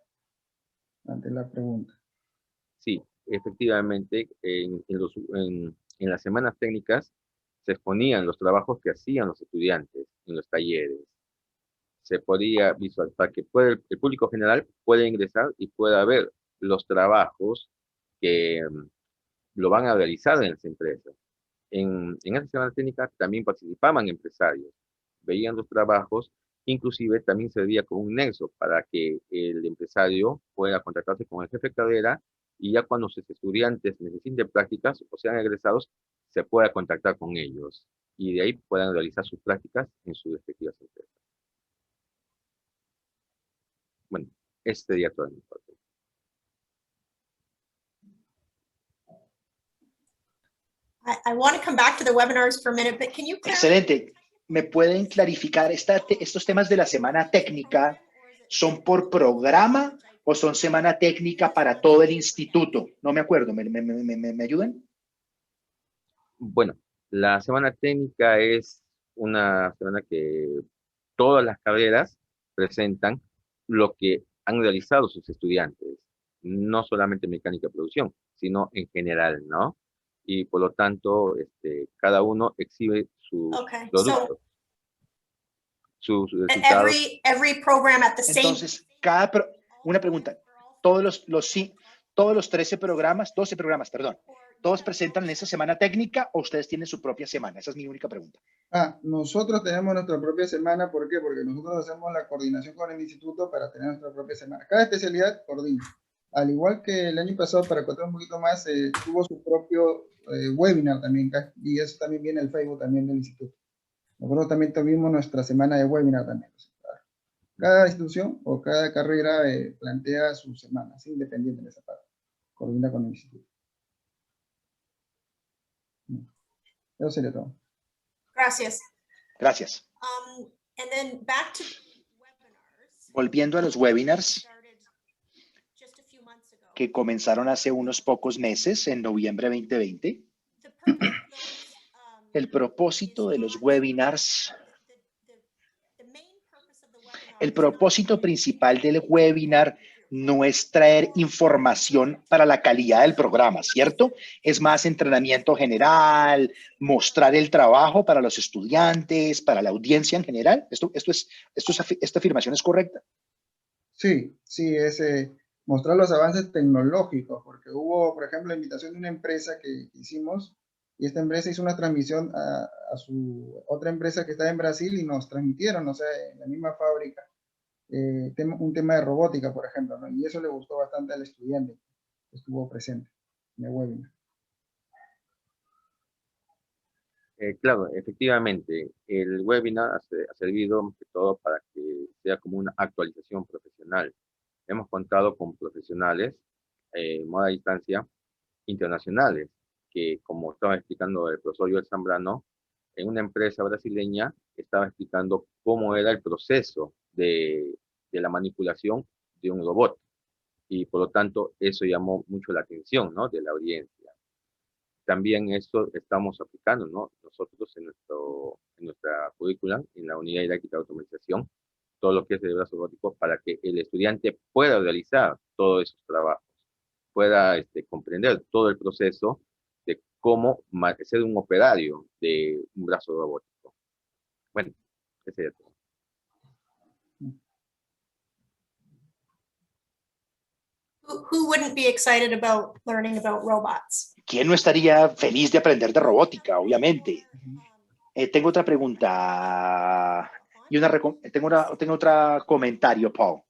ante la pregunta. Sí, efectivamente, en las semanas técnicas se exponían los trabajos que hacían los estudiantes en los talleres. Se podía visualizar para que el público general pueda ingresar y pueda ver los trabajos que lo van a realizar en las empresas. En esa semana técnica también participaban empresarios, veían los trabajos, inclusive también servía como un nexo para que el empresario pueda contactarse con el jefe de carrera y ya cuando sus estudiantes necesiten prácticas o sean egresados, se pueda contactar con ellos y de ahí puedan realizar sus prácticas en sus respectivas empresas. Bueno, este sería todo mi parte. I want to come back to the webinars for a minute, but can you clarify? Excelente. ¿Me pueden clarificar estos temas de la semana técnica? ¿Son por programa o son semana técnica para todo el instituto? No me acuerdo. ¿Me ayudan? Bueno, la semana técnica es una semana que todas las carreras presentan lo que han realizado sus estudiantes, no solamente mecánica de producción, sino en general, ¿no? Y por lo tanto, cada uno exhibe sus Okay, productos. sus resultados. Every program at the same. Entonces, una pregunta, todos los 13 programas, 12 programas, perdón, ¿todos presentan en esa semana técnica o ustedes tienen su propia semana? Esa es mi única pregunta. Nosotros tenemos nuestra propia semana. ¿Por qué? Porque nosotros hacemos la coordinación con el instituto para tener nuestra propia semana. Cada especialidad coordina. Al igual que el año pasado, para contar un poquito más, tuvo su propio webinar también, y eso también viene el Facebook también del instituto. Nosotros también tuvimos nuestra semana de webinar también. Cada institución o cada carrera plantea su semana, ¿sí? Independiente de esa parte. Coordina con el instituto. Eso sería todo. Gracias. Gracias. And then back to webinars. Volviendo a los webinars Started just a few months ago. que comenzaron hace unos pocos meses, en noviembre 2020, The purpose of those, el propósito de los webinars, the main purpose of the webinar el is not propósito principal del webinar no es traer información para la calidad del programa, ¿cierto? Es más entrenamiento general, mostrar el trabajo para los estudiantes, para la audiencia en general. ¿Esta afirmación es correcta? Sí, es mostrar los avances tecnológicos, porque hubo, por ejemplo, la invitación de una empresa que hicimos, y esta empresa hizo una transmisión a su otra empresa que está en Brasil y nos transmitieron, o sea, en la misma fábrica, un tema de robótica, por ejemplo, ¿no? Y eso le gustó bastante al estudiante que estuvo presente en el webinar. Claro, efectivamente, el webinar ha servido más que todo para que sea como una actualización profesional. Hemos contado con profesionales, modo a distancia, internacionales, que como estaba explicando el profesor Joel Zambrano, en una empresa brasileña estaba explicando cómo era el proceso de la manipulación de un robot. Y por lo tanto, eso llamó mucho la atención, ¿no?, de la audiencia. También esto estamos aplicando, ¿no?, nosotros en nuestra currícula, en la unidad didáctica de automatización, todo lo que es el brazo robótico, para que el estudiante pueda realizar todos esos trabajos, pueda comprender todo el proceso de cómo ser un operario de un brazo robótico. Bueno, ese es todo. who wouldn't be excited about learning about robots? ¿Quién no estaría feliz de aprender de robótica? Obviamente. Tengo otra pregunta y tengo otro comentario, Paul.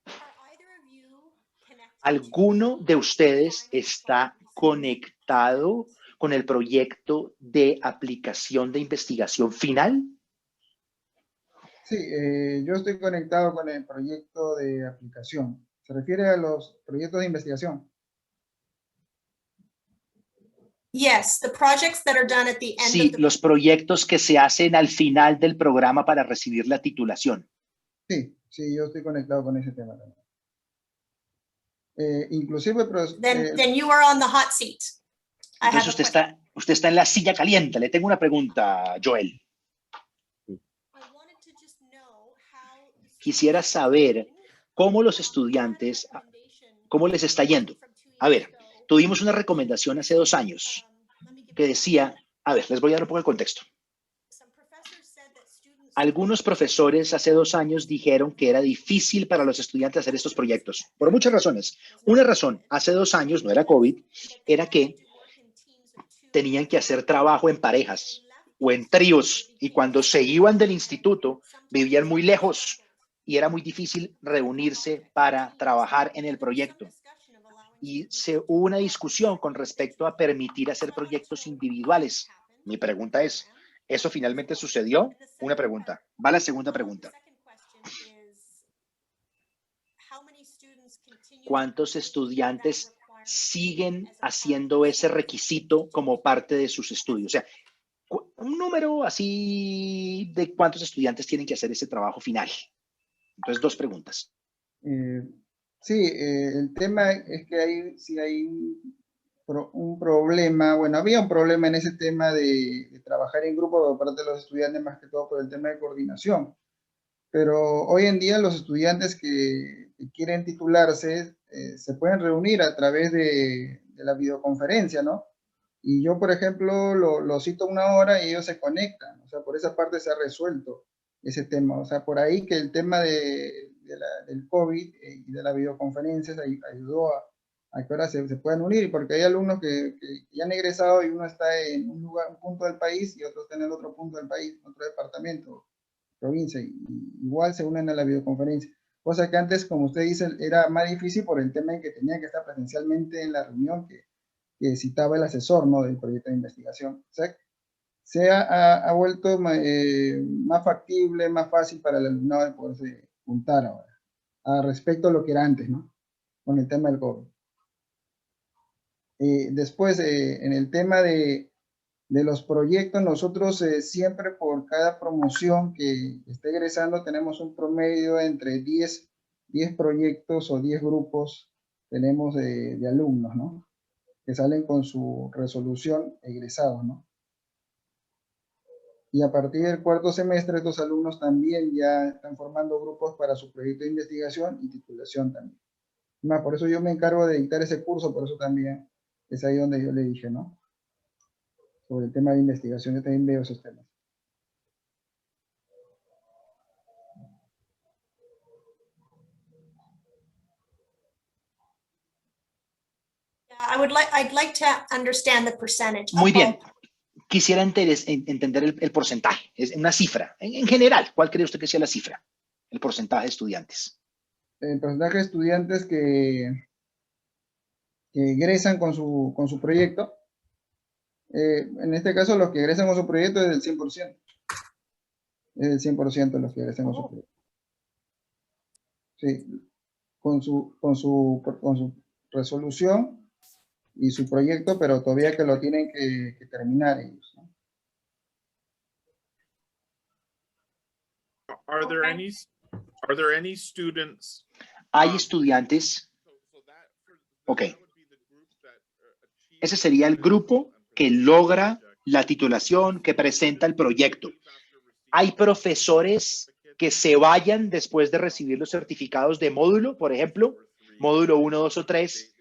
Are either of you connected ¿Alguno de ustedes está conectado con el proyecto de aplicación de investigación final? Sí, yo estoy conectado con el proyecto de aplicación. ¿Se refiere a los proyectos de investigación? Yes, the projects that are done at the end Sí, of the los proyectos que se hacen al final del programa para recibir la titulación. Sí, yo estoy conectado con ese tema también. Inclusive, then you are on the hot seat. I have Entonces a usted está en la silla caliente. Le tengo una pregunta, Joel. I wanted to just know how the Quisiera saber cómo los estudiantes, cómo les está yendo. A ver, tuvimos una recomendación hace 2 años que decía, a ver, les voy a dar un poco el contexto. Algunos profesores hace 2 años dijeron que era difícil para los estudiantes hacer estos proyectos, por muchas razones. Una razón, hace 2 años, no era COVID, era que tenían que hacer trabajo en parejas o en tríos, y cuando se iban del instituto, vivían muy lejos y era muy difícil reunirse para trabajar en el proyecto. Y hubo una discusión con respecto a permitir hacer proyectos individuales. Mi pregunta es, ¿eso finalmente sucedió? Una pregunta. Va la segunda pregunta. ¿Cuántos estudiantes siguen haciendo ese requisito como parte de sus estudios? O sea, un número así de cuántos estudiantes tienen que hacer ese trabajo final. Entonces, 2 preguntas. Sí, el tema es que hay un problema, bueno, había un problema en ese tema de trabajar en grupo por parte de los estudiantes, más que todo por el tema de coordinación. Pero hoy en día los estudiantes que quieren titularse se pueden reunir a través de la videoconferencia, ¿no? Y yo, por ejemplo, lo cito 1 hora y ellos se conectan. O sea, por esa parte se ha resuelto ese tema. O sea, por ahí que el tema del COVID y de las videoconferencias ayudó a que ahora se puedan unir, porque hay alumnos que ya han egresado y uno está en un lugar, un punto del país y otro está en el otro punto del país, otro departamento, provincia, y igual se unen a la videoconferencia. Cosa que antes, como usted dice, era más difícil por el tema de que tenía que estar presencialmente en la reunión que citaba el asesor, ¿no?, del proyecto de investigación. O sea, se ha vuelto más factible, más fácil para el alumnado de poderse juntar ahora, respecto a lo que era antes, ¿no?, con el tema del COVID. Después, en el tema de los proyectos, nosotros siempre por cada promoción que esté egresando tenemos un promedio entre 10 proyectos o 10 grupos tenemos de alumnos, ¿no?, que salen con su resolución egresados, ¿no? Y a partir del 4º semestre, estos alumnos también ya están formando grupos para su proyecto de investigación y titulación también. Más, por eso yo me encargo de dictar ese curso, por eso también es ahí donde yo le dije, ¿no?, sobre el tema de investigación, yo también veo esos temas. I'd like to understand the percentage. Muy bien. Quisiera entender el porcentaje, es una cifra. En general, ¿cuál cree usted que sea la cifra? El porcentaje de estudiantes. El porcentaje de estudiantes que egresan con su proyecto, en este caso los que egresan con su proyecto es del 100%. Es el 100% los que egresan con su proyecto. Sí, con su resolución y su proyecto, pero todavía que lo tienen que terminar ellos, ¿no? Are there any students? Hay estudiantes. Ok. Ese sería el grupo que logra la titulación, que presenta el proyecto. Hay profesores que se vayan después de recibir los certificados de módulo, por ejemplo, módulo 1, 2 o 3,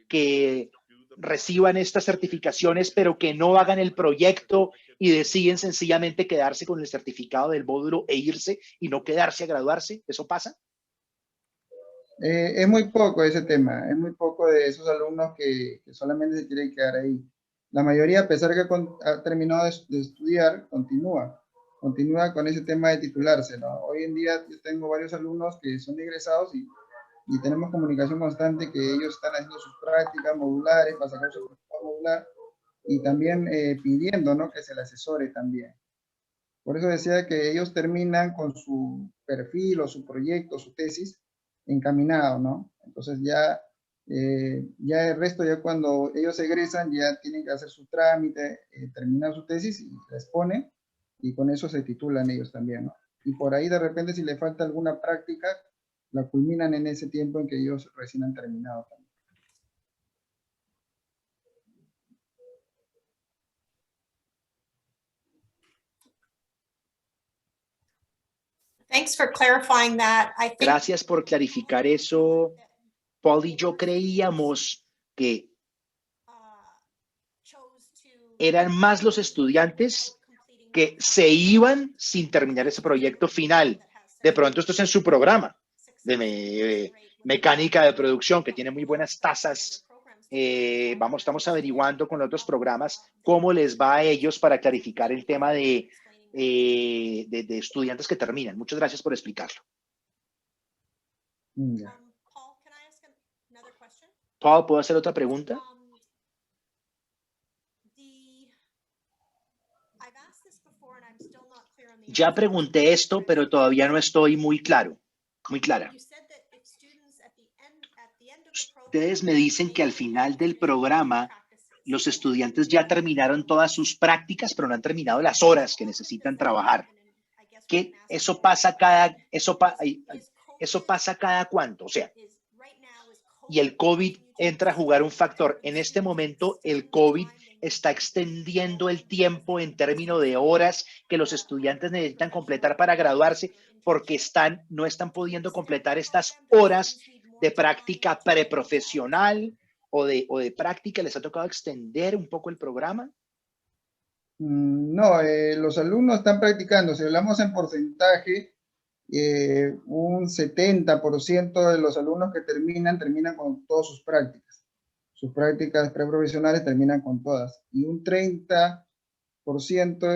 que reciban estas certificaciones, pero que no hagan el proyecto y deciden sencillamente quedarse con el certificado del módulo e irse y no quedarse a graduarse. ¿Eso pasa? Es muy poco ese tema, es muy poco de esos alumnos que solamente se quieren quedar ahí. La mayoría, a pesar que ha terminado de estudiar, continúa con ese tema de titularse, ¿no? Hoy en día yo tengo varios alumnos que son egresados y tenemos comunicación constante, que ellos están haciendo sus prácticas modulares para sacar su certificado modular y también pidiendo, ¿no?, que se les asesore también. Por eso decía que ellos terminan con su perfil o su proyecto, su tesis, encaminado, ¿no? Entonces ya el resto, ya cuando ellos egresan, ya tienen que hacer su trámite, terminar su tesis y la exponen, y con eso se titulan ellos también, ¿no? Y por ahí de repente si le falta alguna práctica, la culminan en ese tiempo en que ellos recién han terminado también. Thanks for clarifying that. I think Gracias por clarificar eso. Paul y yo creíamos que eran más los estudiantes que se iban sin terminar ese proyecto final. De pronto esto es en su programa de mecánica de producción, que tiene muy buenas tasas. Estamos averiguando con otros programas cómo les va a ellos para clarificar el tema de estudiantes que terminan. Muchas gracias por explicarlo. Ya. Paul, can I ask another question? Paul, ¿puedo hacer otra pregunta? I've asked this before and I'm still not clear on the Ya answer. pregunté esto, pero todavía no estoy muy claro, muy clara. You said that if students at the end of the program, Ustedes me dicen que al final del programa los estudiantes ya terminaron todas sus prácticas, pero no han terminado las horas que necesitan trabajar. ¿Qué? Eso pasa cada cuánto, o sea, y el COVID entra a jugar un factor. En este momento, el COVID está extendiendo el tiempo en términos de horas que los estudiantes necesitan completar para graduarse, porque no están pudiendo completar estas horas de práctica preprofesional, o de práctica? ¿Les ha tocado extender un poco el programa? No, los alumnos están practicando. Si hablamos en porcentaje, un 70% de los alumnos que terminan con todas sus prácticas. Sus prácticas preprofesionales terminan con todas. Y un 30%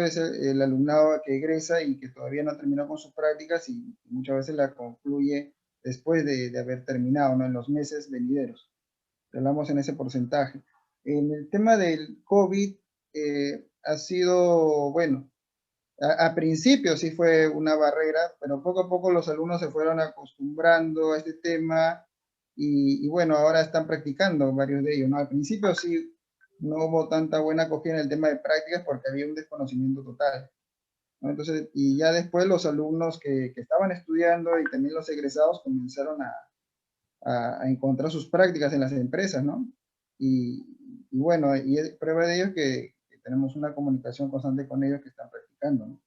es el alumnado que egresa y que todavía no terminó con sus prácticas y muchas veces la concluye después de haber terminado, ¿no? En los meses venideros. Hablamos en ese porcentaje. En el tema del COVID, ha sido, bueno, a principio sí fue una barrera, pero poco a poco los alumnos se fueron acostumbrando a este tema y bueno, ahora están practicando varios de ellos, ¿no? Al principio sí no hubo tanta buena acogida en el tema de prácticas porque había un desconocimiento total, ¿no? Entonces, y ya después los alumnos que estaban estudiando y también los egresados comenzaron a encontrar sus prácticas en las empresas, ¿no? Y bueno, y es prueba de ello que tenemos una comunicación constante con ellos que están practicando, ¿no?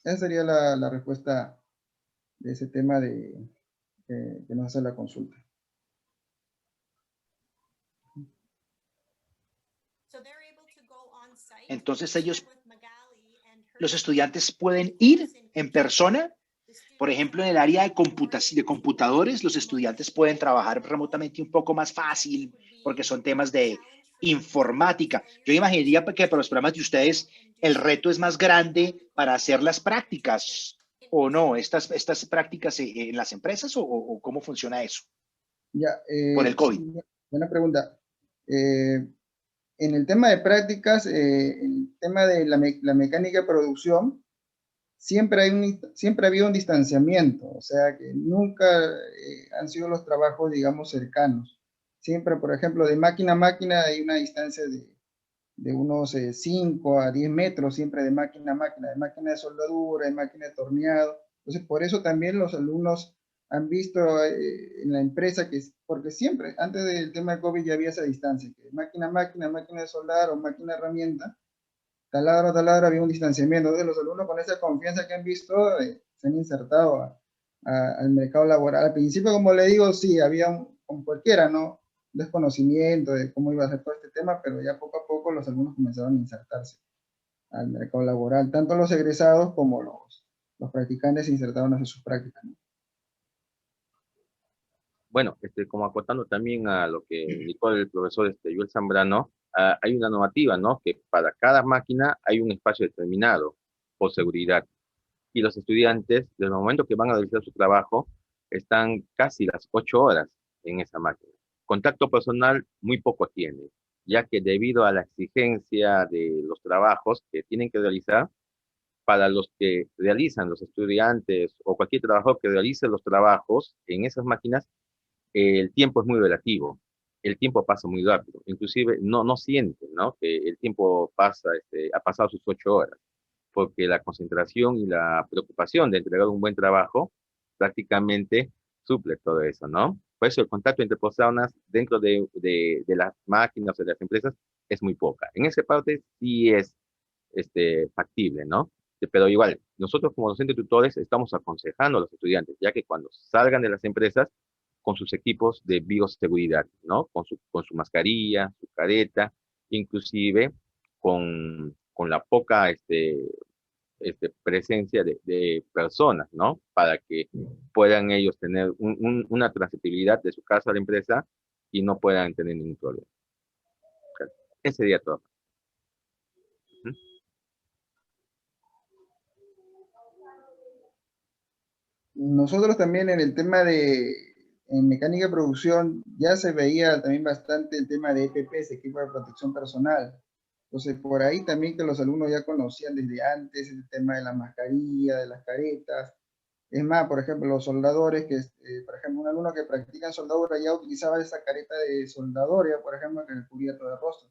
Esa sería la respuesta de ese tema que nos hace la consulta. Entonces ellos, los estudiantes pueden ir en persona. Por ejemplo, en el área de computadores, los estudiantes pueden trabajar remotamente un poco más fácil porque son temas de informática. Yo imaginaría que para los programas de ustedes el reto es más grande para hacer las prácticas, ¿o no? Estas prácticas en las empresas o cómo funciona eso Ya, por el COVID. buena pregunta. En el tema de prácticas, el tema de la mecánica de producción, siempre ha habido un distanciamiento, o sea que nunca han sido los trabajos, digamos, cercanos. Siempre, por ejemplo, de máquina a máquina hay una distancia de unos 5 a 10 metros, siempre de máquina a máquina, de máquina de soldadura, de máquina de torneado. Entonces, por eso también los alumnos han visto en la empresa porque siempre, antes del tema de COVID ya había esa distancia, que máquina a máquina, máquina de soldar o máquina de herramienta, taladro a taladro había un distanciamiento. Entonces los alumnos con esa confianza que han visto se han insertado al mercado laboral. Al principio, como le digo, sí, había como cualquiera, ¿no? Desconocimiento de cómo iba a ser todo este tema, pero ya poco a poco los alumnos comenzaron a insertarse al mercado laboral. Tanto los egresados como los practicantes se insertaron a hacer sus prácticas, ¿no? Bueno, como acotando también a lo que indicó el profesor Joel Zambrano, hay una normativa, ¿no? Que para cada máquina hay un espacio determinado por seguridad. Y los estudiantes, desde el momento que van a realizar su trabajo, están casi las 8 horas en esa máquina. Contacto personal muy poco tienen, ya que debido a la exigencia de los trabajos que tienen que realizar, para los que realizan los estudiantes o cualquier trabajador que realice los trabajos en esas máquinas, el tiempo es muy relativo, el tiempo pasa muy rápido, inclusive no sienten, ¿no? Que el tiempo pasa, ha pasado sus 8 horas, porque la concentración y la preocupación de entregar un buen trabajo prácticamente suple todo eso, ¿no? Por eso el contacto entre personas dentro de las máquinas o de las empresas es muy poca. En esa parte sí es factible, ¿no? Pero igual, nosotros como docentes tutores estamos aconsejando a los estudiantes, ya que cuando salgan de las empresas, con sus equipos de bioseguridad, ¿no? Con su mascarilla, su careta, inclusive con la poca presencia de personas, ¿no? Para que puedan ellos tener una transitibilidad de su casa a la empresa y no puedan tener ningún problema. Ese sería todo. Nosotros también en el tema en mecánica de producción ya se veía también bastante el tema de EPPs, equipo de protección personal. Entonces, por ahí también que los alumnos ya conocían desde antes el tema de la mascarilla, de las caretas. Es más, por ejemplo, los soldadores, por ejemplo, un alumno que practica en soldadura ya utilizaba esa careta de soldador, ya, por ejemplo, que le cubría todo el rostro.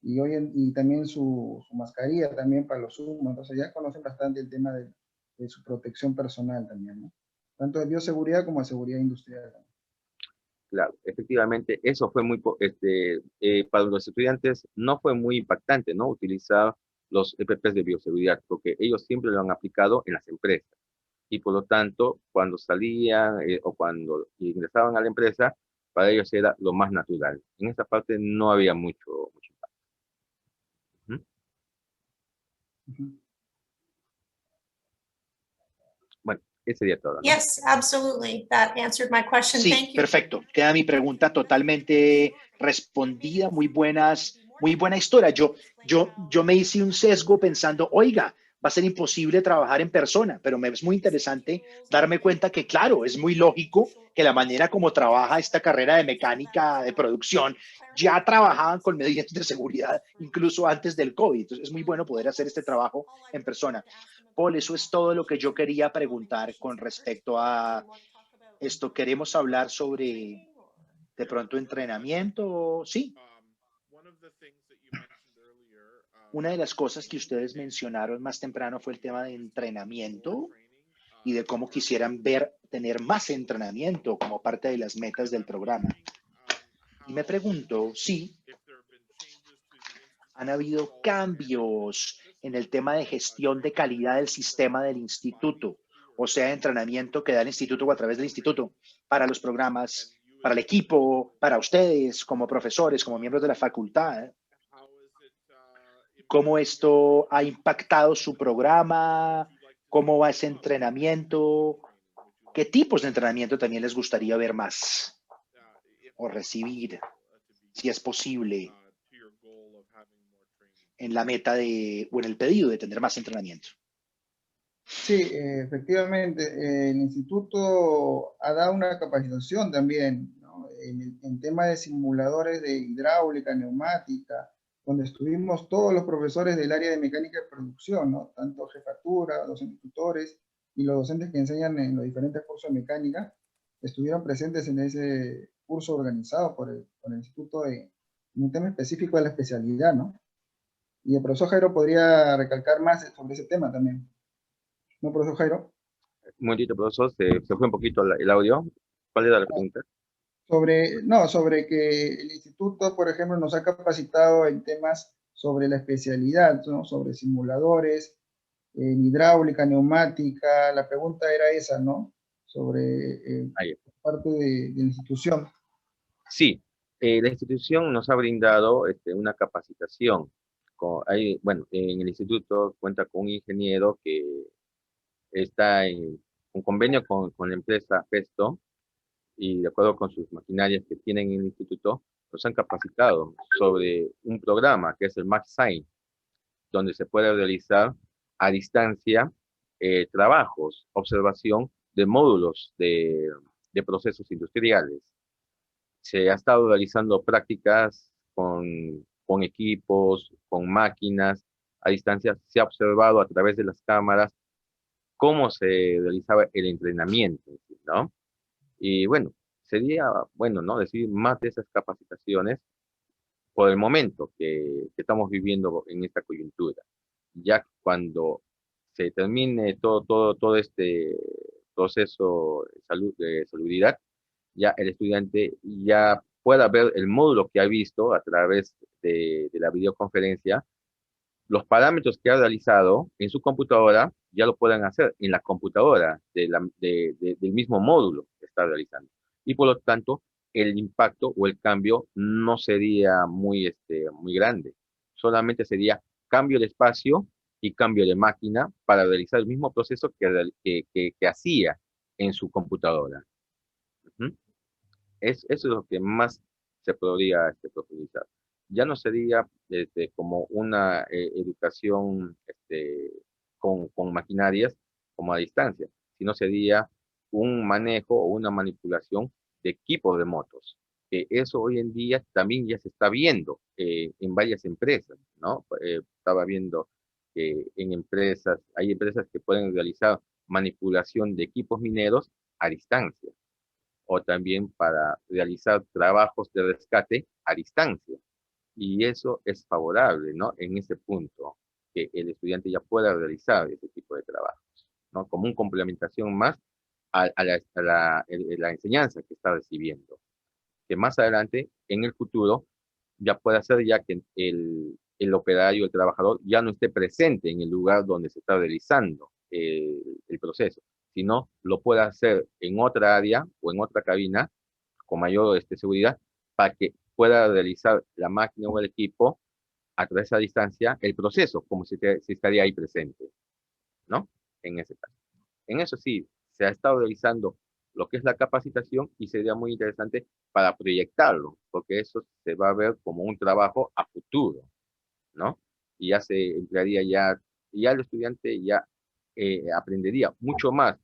Y también su mascarilla también para los humos. Entonces ya conocen bastante el tema de su protección personal también, ¿no? Tanto de bioseguridad como de seguridad industrial. Claro, efectivamente, eso fue para los estudiantes no fue muy impactante, ¿no? Utilizar los EPPs de bioseguridad, porque ellos siempre lo han aplicado en las empresas. Y por lo tanto, cuando salían o cuando ingresaban a la empresa, para ellos era lo más natural. En esta parte no había mucho impacto. Ujú. Bueno, ese sería todo, ¿no? Yes, absolutely. That answered my question. Sí, Thank you. perfecto. Queda mi pregunta totalmente respondida. Muy buena historia. Yo me hice un sesgo pensando, oiga, va a ser imposible trabajar en persona, pero me es muy interesante darme cuenta que, claro, es muy lógico que la manera como trabaja esta carrera de mecánica de producción, ya trabajaban con medidas de seguridad incluso antes del COVID. Entonces, es muy bueno poder hacer este trabajo en persona. Paul, eso es todo lo que yo quería preguntar con respecto a esto. Queremos hablar sobre de pronto entrenamiento. Sí, una de las cosas que ustedes mencionaron más temprano fue el tema de entrenamiento y de cómo quisieran ver tener más entrenamiento como parte de las metas del programa. Y me pregunto si han habido cambios en el tema de gestión de calidad del sistema del instituto, o sea, entrenamiento que da el instituto o a través del instituto para los programas, para el equipo, para ustedes como profesores, como miembros de la facultad. ¿Cómo esto ha impactado su programa? ¿Cómo va ese entrenamiento? ¿Qué tipos de entrenamiento también les gustaría ver más o recibir, si es posible, en la meta de, o en el pedido de tener más entrenamiento? Sí, efectivamente, el instituto ha dado una capacitación también, ¿no? En tema de simuladores de hidráulica, neumática, donde estuvimos todos los profesores del área de mecánica de producción, ¿no? Tanto jefatura, docentes tutores y los docentes que enseñan en los diferentes cursos de mecánica, estuvieron presentes en ese curso organizado por el instituto en un tema específico de la especialidad, ¿no? Y el profesor Jairo podría recalcar más sobre ese tema también. ¿No, profesor Jairo? Un momentito, profesor, se fue un poquito el audio. ¿Cuál era la pregunta? Sobre que el instituto, por ejemplo, nos ha capacitado en temas sobre la especialidad, ¿no? Sobre simuladores, en hidráulica, neumática. La pregunta era esa, ¿no? Sobre parte de la institución. Sí, la institución nos ha brindado una capacitación. Bueno, en el instituto cuenta con un ingeniero que está en un convenio con la empresa Pesto, y de acuerdo con sus maquinarias que tienen en el instituto, nos han capacitado sobre un programa que es el MaxSign, donde se puede realizar a distancia trabajos, observación de módulos de procesos industriales. Se ha estado realizando prácticas con equipos, con máquinas, a distancia. Se ha observado a través de las cámaras cómo se realizaba el entrenamiento, ¿no? Y bueno, sería bueno, ¿no? Decir más de esas capacitaciones por el momento que estamos viviendo en esta coyuntura. Ya cuando se termine todo este proceso de salubridad, ya el estudiante ya pueda ver el módulo que ha visto a través de la videoconferencia, los parámetros que ha realizado en su computadora, ya lo puedan hacer en la computadora del mismo módulo que está realizando. Y por lo tanto, el impacto o el cambio no sería muy grande. Solamente sería cambio de espacio y cambio de máquina para realizar el mismo proceso que hacía en su computadora. Ujú. Eso es lo que más se podría profundizar. Ya no sería como una educación con maquinarias como a distancia, sino sería un manejo o una manipulación de equipos de motos. Eso hoy en día también ya se está viendo en varias empresas, ¿no? Estaba viendo que hay empresas que pueden realizar manipulación de equipos mineros a distancia, o también para realizar trabajos de rescate a distancia. Y eso es favorable, ¿no? En ese punto, que el estudiante ya pueda realizar ese tipo de trabajos, ¿no? Como una complementación más la enseñanza que está recibiendo. Que más adelante, en el futuro, ya pueda ser ya que el operario, el trabajador, ya no esté presente en el lugar donde se está realizando el proceso, sino lo pueda hacer en otra área o en otra cabina con mayor seguridad para que pueda realizar la máquina o el equipo a través de esa distancia el proceso, como si estaría ahí presente, ¿no? En ese caso. En eso sí, se ha estado realizando lo que es la capacitación y sería muy interesante para proyectarlo, porque eso se va a ver como un trabajo a futuro, ¿no? Y ya se emplearía ya el estudiante ya aprendería mucho más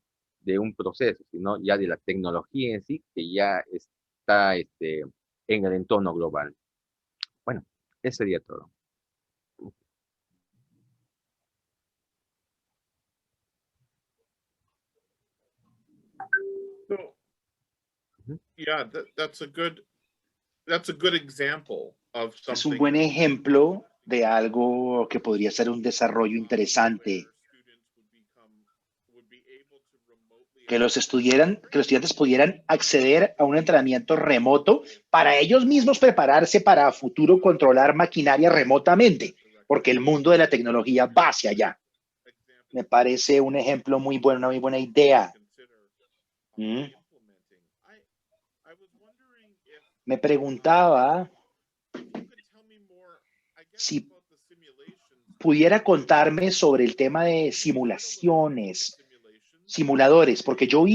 de un proceso, sino ya de la tecnología en sí, que ya está en el entorno global. Bueno, eso sería todo. So, Ujú. yeah, that's a good example of Es un something buen ejemplo de algo que podría ser un desarrollo interesante, que los estudiantes pudieran acceder a un entrenamiento remoto para ellos mismos prepararse para a futuro controlar maquinaria remotamente, porque el mundo de la tecnología va hacia allá. Me parece un ejemplo muy bueno, una muy buena idea. ¿Mm? Me preguntaba si pudiera contarme sobre el tema de simulaciones, simuladores, porque yo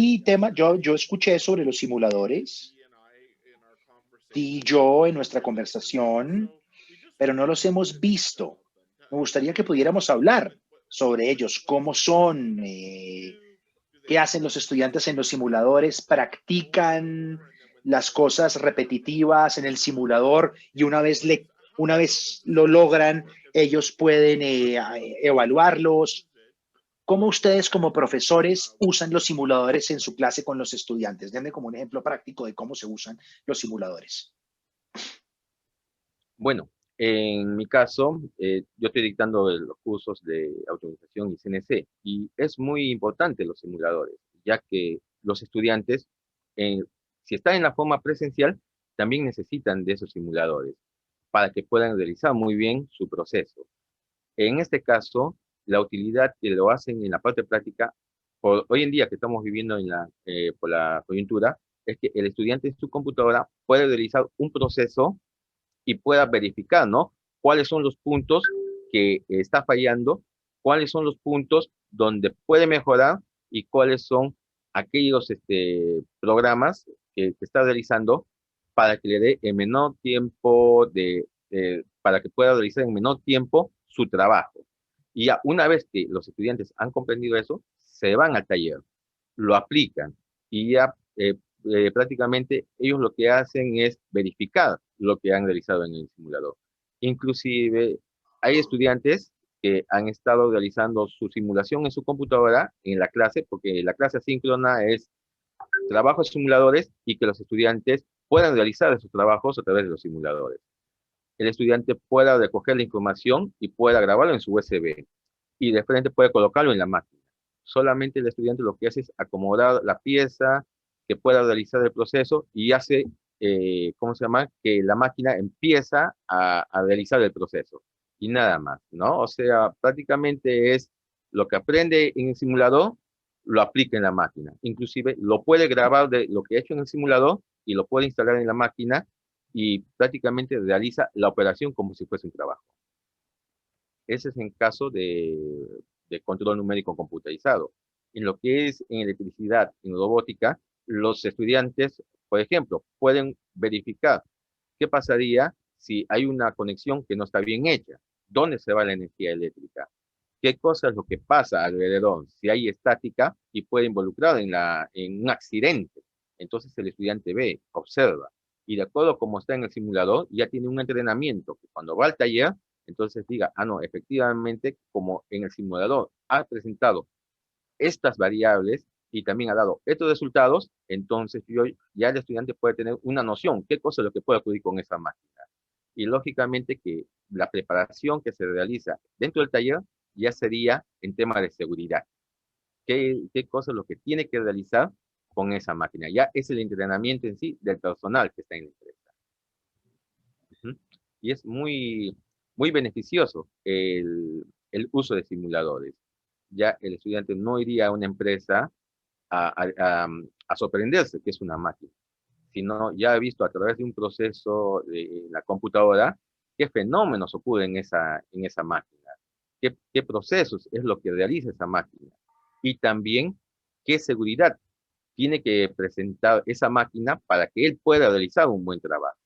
escuché sobre los simuladores y yo en nuestra conversación, pero no los hemos visto. Me gustaría que pudiéramos hablar sobre ellos, cómo son, qué hacen los estudiantes en los simuladores, practican las cosas repetitivas en el simulador y una vez lo logran, ellos pueden evaluarlos. ¿Cómo ustedes como profesores usan los simuladores en su clase con los estudiantes? Denme como un ejemplo práctico de cómo se usan los simuladores. Bueno, en mi caso, yo estoy dictando los cursos de automatización y CNC y es muy importante los simuladores, ya que los estudiantes, eh, si están en la forma presencial, también necesitan de esos simuladores para que puedan realizar muy bien su proceso. En este caso, la utilidad que lo hacen en la parte práctica, hoy en día que estamos viviendo por la coyuntura, es que el estudiante en su computadora puede realizar un proceso y pueda verificar, ¿no? Cuáles son los puntos que está fallando, cuáles son los puntos donde puede mejorar y cuáles son aquellos programas que está realizando para que le dé en menor tiempo para que pueda realizar en menor tiempo su trabajo. Y ya una vez que los estudiantes han comprendido eso, se van al taller, lo aplican y ya prácticamente ellos lo que hacen es verificar lo que han realizado en el simulador. Inclusive hay estudiantes que han estado realizando su simulación en su computadora en la clase, porque la clase asíncrona es trabajos simuladores y que los estudiantes puedan realizar esos trabajos a través de los simuladores. El estudiante pueda recoger la información y pueda grabarlo en su USB y de frente puede colocarlo en la máquina. Solamente el estudiante lo que hace es acomodar la pieza, que pueda realizar el proceso y hace, ¿cómo se llama? Que la máquina empieza a realizar el proceso y nada más, ¿no? O sea, prácticamente es lo que aprende en el simulador, lo aplica en la máquina. Inclusive lo puede grabar de lo que ha hecho en el simulador y lo puede instalar en la máquina y prácticamente realiza la operación como si fuese un trabajo. Ese es en caso de control numérico computarizado. En lo que es en electricidad, en robótica, los estudiantes, por ejemplo, pueden verificar qué pasaría si hay una conexión que no está bien hecha. ¿Dónde se va la energía eléctrica? ¿Qué cosa es lo que pasa alrededor? Si hay estática y puede involucrar en un accidente. Entonces el estudiante ve, observa, y de acuerdo a cómo está en el simulador, ya tiene un entrenamiento que cuando va al taller, entonces diga, ah, no, efectivamente, como en el simulador ha presentado estas variables y también ha dado estos resultados, entonces ya el estudiante puede tener una noción, qué cosa es lo que puede ocurrir con esa máquina. Y lógicamente que la preparación que se realiza dentro del taller ya sería en tema de seguridad. ¿Qué cosa es lo que tiene que realizar con esa máquina? Ya es el entrenamiento en sí del personal que está en la empresa. Y es muy beneficioso el uso de simuladores. Ya el estudiante no iría a una empresa a sorprenderse que es una máquina, sino ya he visto a través de un proceso de la computadora qué fenómenos ocurren en esa máquina, qué procesos es lo que realiza esa máquina, y también qué seguridad tiene que presentar esa máquina para que él pueda realizar un buen trabajo.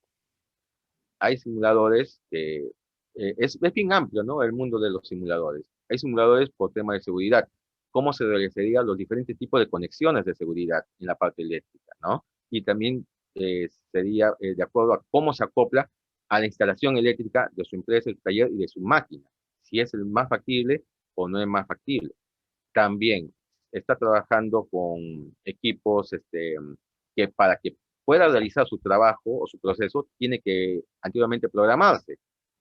Hay simuladores que es bien amplio, ¿no? El mundo de los simuladores. Hay simuladores por tema de seguridad, cómo se realizarían los diferentes tipos de conexiones de seguridad en la parte eléctrica, ¿no? Y también sería de acuerdo a cómo se acopla a la instalación eléctrica de su empresa, el taller y de su máquina, si es el más factible o no es más factible. También está trabajando con equipos que para que pueda realizar su trabajo o su proceso, tiene que antiguamente programarse.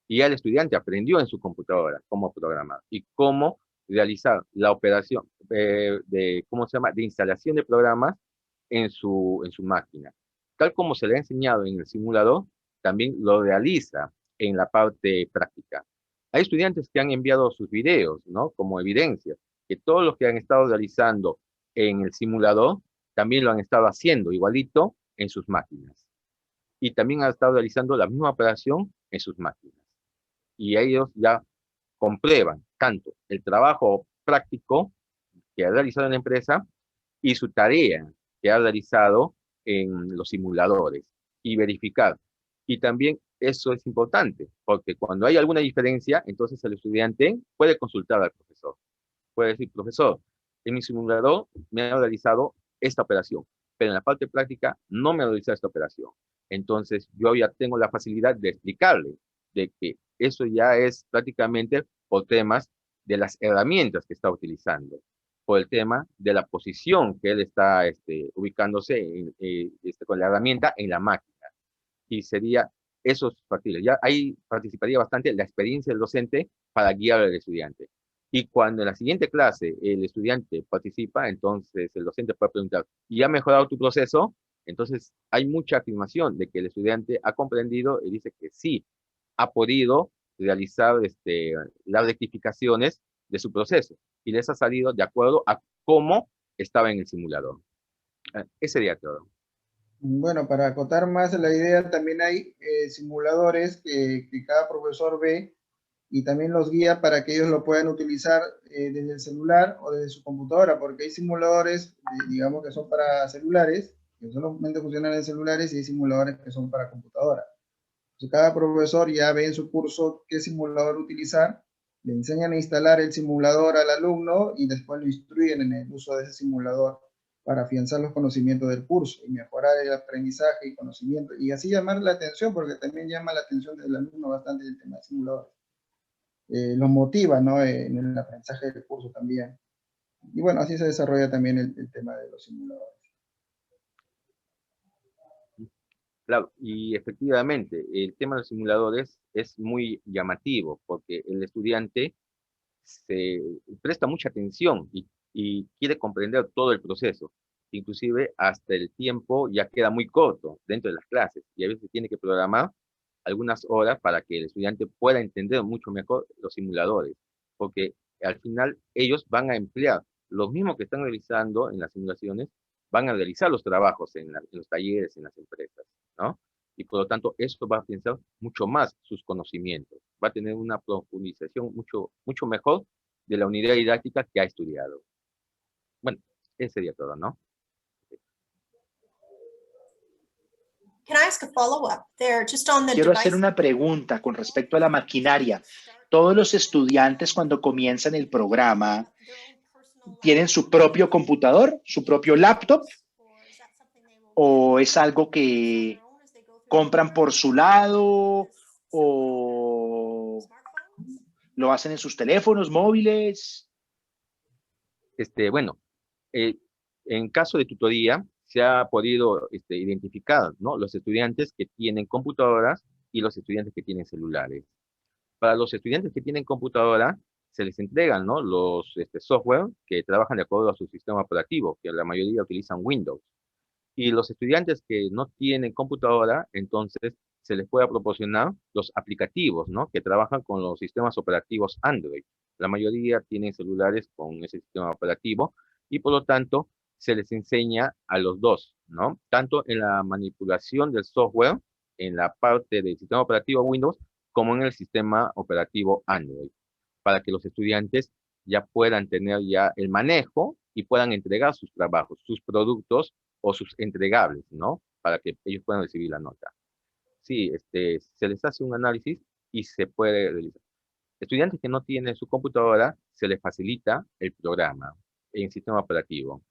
Y ya el estudiante aprendió en su computadora cómo programar y cómo realizar la operación ¿cómo se llama?, de instalación de programas en su máquina. Tal como se le ha enseñado en el simulador, también lo realiza en la parte práctica. Hay estudiantes que han enviado sus videos, ¿no?, como evidencia, que todo lo que han estado realizando en el simulador, también lo han estado haciendo igualito en sus máquinas. Y también han estado realizando la misma operación en sus máquinas. Y ellos ya comprueban tanto el trabajo práctico que ha realizado en la empresa y su tarea que ha realizado en los simuladores y verificar. Y también eso es importante, porque cuando hay alguna diferencia, entonces el estudiante puede consultar al profesor. Puede decir, profesor, en mi simulador me ha realizado esta operación, pero en la parte práctica no me ha realizado esta operación. Entonces, yo ya tengo la facilidad de explicarle de que eso ya es prácticamente por temas de las herramientas que está utilizando, por el tema de la posición que él está ubicándose con la herramienta en la máquina. Y sería esos factibles. Ya ahí participaría bastante la experiencia del docente para guiar al estudiante. Y cuando en la siguiente clase el estudiante participa, entonces el docente puede preguntar, ¿y ha mejorado tu proceso? Entonces hay mucha afirmación de que el estudiante ha comprendido y dice que sí, ha podido realizar las rectificaciones de su proceso y les ha salido de acuerdo a cómo estaba en el simulador. Ese sería todo. Bueno, para acotar más la idea, también hay simuladores que cada profesor ve y también los guía para que ellos lo puedan utilizar desde el celular o desde su computadora, porque hay simuladores, digamos, que son para celulares, que solamente funcionan en celulares, y hay simuladores que son para computadora. Entonces, cada profesor ya ve en su curso qué simulador utilizar, le enseñan a instalar el simulador al alumno y después lo instruyen en el uso de ese simulador para afianzar los conocimientos del curso y mejorar el aprendizaje y conocimiento, y así llamar la atención, porque también llama la atención del alumno bastante el tema de simuladores. Los motiva, ¿no?, en el aprendizaje del curso también. Y bueno, así se desarrolla también el tema de los simuladores. Claro, y efectivamente, el tema de los simuladores es muy llamativo porque el estudiante se presta mucha atención y quiere comprender todo el proceso. Inclusive hasta el tiempo ya queda muy corto dentro de las clases y a veces tiene que programar algunas horas para que el estudiante pueda entender mucho mejor los simuladores, porque al final ellos van a emplear lo mismo que están realizando en las simulaciones, van a realizar los trabajos en los talleres, en las empresas, ¿no? Y por lo tanto, eso va a pensar mucho más sus conocimientos, va a tener una profundización mucho mejor de la unidad didáctica que ha estudiado. Bueno, ese sería todo, ¿no? Can I ask a follow-up there, just on the Quiero hacer device? una pregunta con respecto a la maquinaria. Todos los estudiantes cuando comienzan el programa tienen su propio computador, su propio laptop, o es algo que compran por su lado o lo hacen en sus teléfonos móviles. Bueno, en caso de tutoría, se ha podido identificar, ¿no?, los estudiantes que tienen computadoras y los estudiantes que tienen celulares. Para los estudiantes que tienen computadora, se les entregan, ¿no?, los software que trabajan de acuerdo a su sistema operativo, que la mayoría utilizan Windows. Y los estudiantes que no tienen computadora, entonces se les puede proporcionar los aplicativos, ¿no?, que trabajan con los sistemas operativos Android. La mayoría tienen celulares con ese sistema operativo y por lo tanto se les enseña a los dos, ¿no? Tanto en la manipulación del software, en la parte del sistema operativo Windows, como en el sistema operativo Android, para que los estudiantes ya puedan tener ya el manejo y puedan entregar sus trabajos, sus productos o sus entregables, ¿no? Para que ellos puedan recibir la nota. Sí, se les hace un análisis y se puede realizar. Estudiantes que no tienen su computadora, se les facilita el programa en sistema operativo.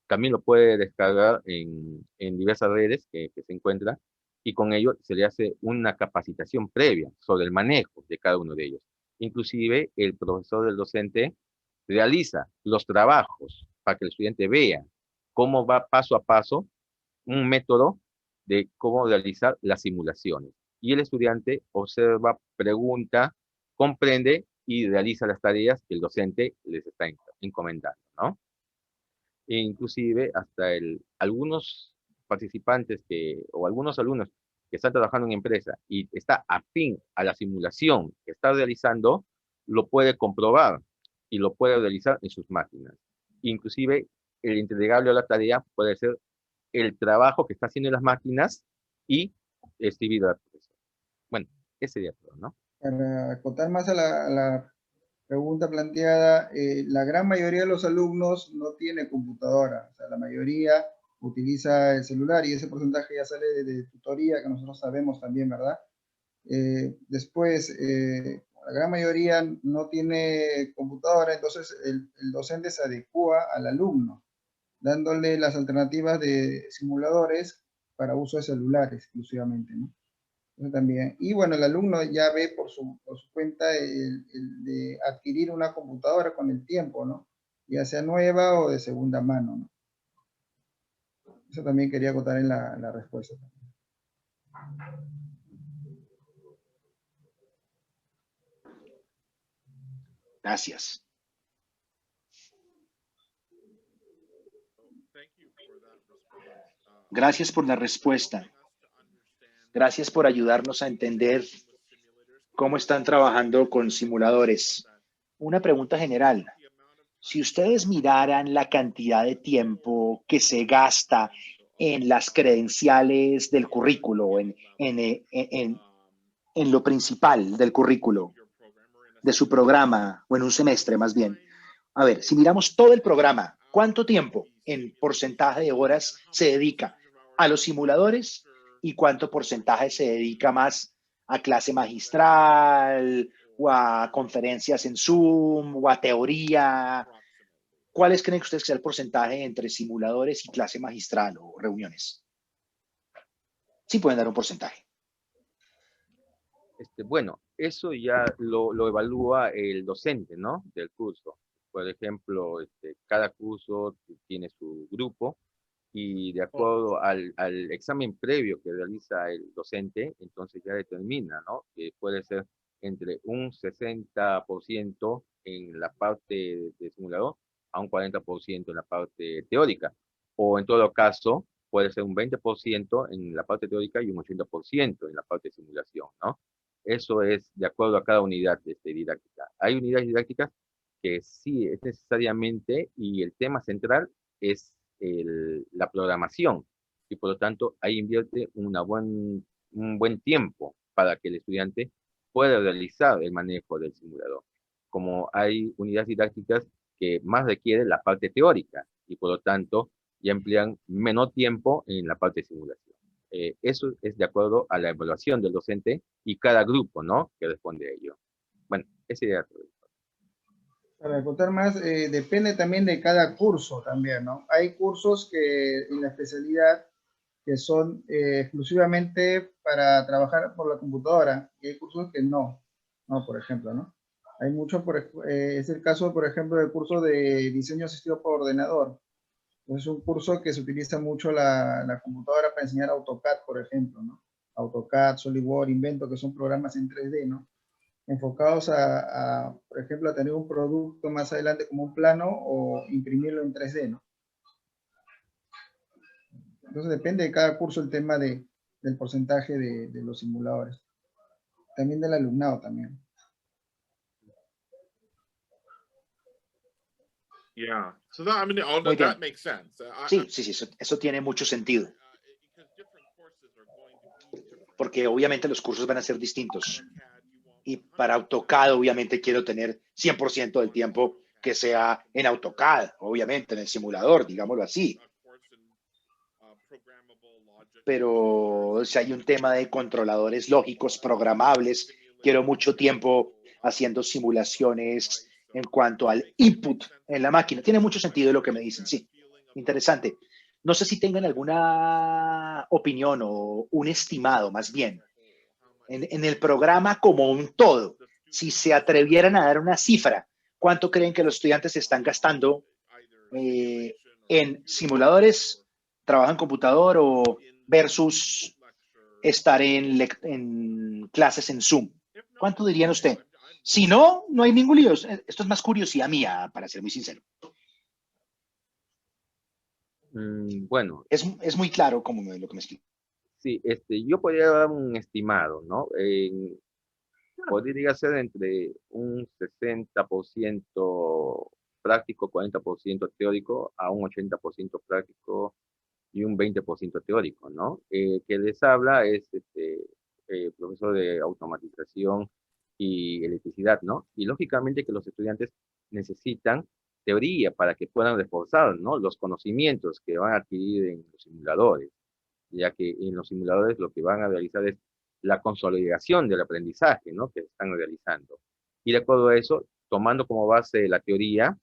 También lo puede descargar en diversas redes que se encuentran y con ello se le hace una capacitación previa sobre el manejo de cada uno de ellos. Inclusive el profesor del docente realiza los trabajos para que el estudiante vea cómo va paso a paso un método de cómo realizar las simulaciones. Y el estudiante observa, pregunta, comprende y realiza las tareas que el docente les está encomendando, ¿no? E inclusive hasta algunos participantes o algunos alumnos que están trabajando en empresa y está afín a la simulación que está realizando, lo puede comprobar y lo puede realizar en sus máquinas. Inclusive el entregable o la tarea puede ser el trabajo que está haciendo en las máquinas y escribir al profesor. Bueno, ese sería todo, ¿no? Para acotar más a la pregunta planteada, la gran mayoría de los alumnos no tiene computadora, o sea, la mayoría utiliza el celular y ese porcentaje ya sale de tutoría, que nosotros sabemos también, ¿verdad? Después, la gran mayoría no tiene computadora, entonces el docente se adecua al alumno, dándole las alternativas de simuladores para uso de celulares exclusivamente, ¿no? Eso también. Y bueno, el alumno ya ve por su cuenta el de adquirir una computadora con el tiempo, ¿no? Ya sea nueva o de segunda mano, ¿no? Eso también quería acotar en la respuesta. Gracias. Gracias por la respuesta. Gracias por ayudarnos a entender cómo están trabajando con simuladores. Una pregunta general. Si ustedes miraran la cantidad de tiempo que se gasta en las credenciales del currículo, en lo principal del currículo, de su programa, o en un semestre más bien. A ver, si miramos todo el programa, ¿cuánto tiempo en porcentaje de horas se dedica a los simuladores y cuánto porcentaje se dedica más a clase magistral o a conferencias en Zoom o a teoría? ¿Cuáles creen que ustedes que sea el porcentaje entre simuladores y clase magistral o reuniones? Sí pueden dar un porcentaje. Bueno, eso ya lo evalúa el docente, ¿no? Del curso. Por ejemplo, cada curso tiene su grupo y de acuerdo al examen previo que realiza el docente, entonces ya determina, ¿no? Que puede ser entre un 60% en la parte de simulador a un 40% en la parte teórica. O en todo caso, puede ser un 20% en la parte teórica y un 80% en la parte de simulación, ¿no? Eso es de acuerdo a cada unidad didáctica. Hay unidades didácticas que sí es necesariamente, y el tema central es la programación, y por lo tanto ahí invierte un buen tiempo para que el estudiante pueda realizar el manejo del simulador. Como hay unidades didácticas que más requieren la parte teórica, y por lo tanto ya emplean menos tiempo en la parte de simulación. Eso es de acuerdo a la evaluación del docente y cada grupo, ¿no? Que responde a ello. Bueno, ese era todo. Para contar más, depende también de cada curso también, ¿no? Hay cursos que en la especialidad que son exclusivamente para trabajar por la computadora y hay cursos que no, por ejemplo, ¿no? Hay mucho, es el caso, por ejemplo, del curso de diseño asistido por ordenador. Es un curso que se utiliza mucho la computadora para enseñar AutoCAD, por ejemplo, ¿no? AutoCAD, SolidWorks, Invento, que son programas en 3D, ¿no? Enfocados por ejemplo, a tener un producto más adelante como un plano o imprimirlo en 3D, ¿no? Entonces depende de cada curso el tema del porcentaje de los simuladores. También del alumnado también. Yeah. So that, I mean, all Muy bien. that makes sense. Sí, sí, sí, eso tiene mucho sentido, porque obviamente los cursos van a ser distintos. Y para AutoCAD, obviamente, quiero tener 100% del tiempo que sea en AutoCAD, obviamente, en el simulador, digámoslo así. Pero si hay un tema de controladores lógicos programables, quiero mucho tiempo haciendo simulaciones en cuanto al input en la máquina. Tiene mucho sentido lo que me dicen, sí. Interesante. No sé si tengan alguna opinión o un estimado, más bien, en el programa como un todo. Si se atrevieran a dar una cifra, ¿cuánto creen que los estudiantes están gastando en simuladores, trabajo en computador o versus estar en clases en Zoom? ¿Cuánto dirían usted? Si no, no hay ningún lío. Esto es más curiosidad mía, para ser muy sincero. Bueno, Es muy claro como lo que me explico. sí, yo podría dar un estimado, ¿no? Podría ser entre un 60% práctico, 40% teórico, a un 80% práctico y un 20% teórico, ¿no? Que les habla es profesor de automatización y electricidad, ¿no? Y lógicamente que los estudiantes necesitan teoría para que puedan reforzar, ¿no? Los conocimientos que van a adquirir en los simuladores, ya que en los simuladores lo que van a realizar es la consolidación del aprendizaje, ¿no? Que están realizando. Y de acuerdo a eso, tomando como base la teoría,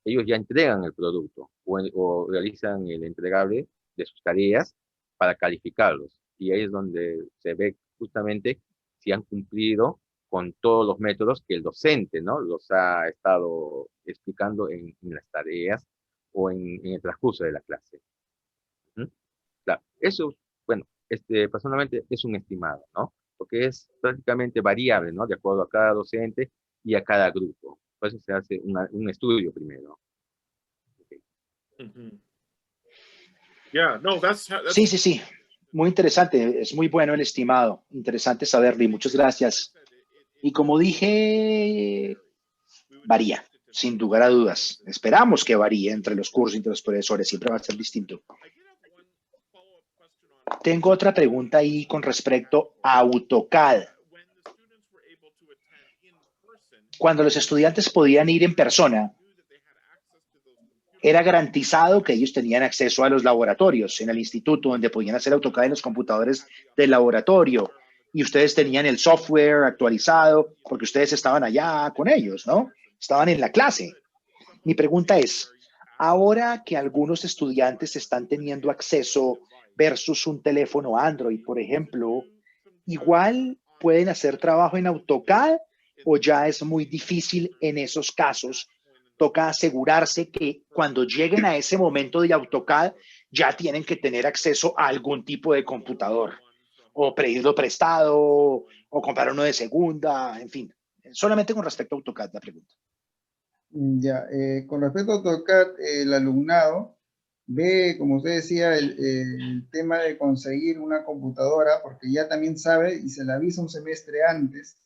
ellos ya entregan el producto o realizan el entregable de sus tareas para calificarlos. Y ahí es donde se ve justamente si han cumplido con todos los métodos que el docente, ¿no? Los ha estado explicando en las tareas o en el transcurso de la clase. ¿Mm? Claro, eso, bueno, personalmente es un estimado, ¿no? Porque es prácticamente variable, ¿no? De acuerdo a cada docente y a cada grupo. Por eso se hace un estudio primero. Mhm. Yeah, no, Sí, sí, sí. Muy interesante. Es muy bueno el estimado. Interesante saberlo y muchas gracias. Y como dije, varía, sin lugar a dudas. Esperamos que varíe entre los cursos, entre los profesores. Siempre va a ser distinto. Tengo otra pregunta ahí con respecto a AutoCAD. Cuando los estudiantes podían ir en persona, era garantizado que ellos tenían acceso a los laboratorios en el instituto donde podían hacer AutoCAD en los computadores del laboratorio y ustedes tenían el software actualizado porque ustedes estaban allá con ellos, ¿no? Estaban en la clase. Mi pregunta es, ahora que algunos estudiantes están teniendo acceso versus un teléfono Android, por ejemplo, igual pueden hacer trabajo en AutoCAD o ya es muy difícil en esos casos. Toca asegurarse que cuando lleguen a ese momento de AutoCAD ya tienen que tener acceso a algún tipo de computador o pedirlo prestado o comprar uno de segunda, en fin. Solamente con respecto a AutoCAD la pregunta. Ya, con respecto a AutoCAD, el alumnado ve, como usted decía, el tema de conseguir una computadora, porque ya también sabe y se le avisa un semestre antes,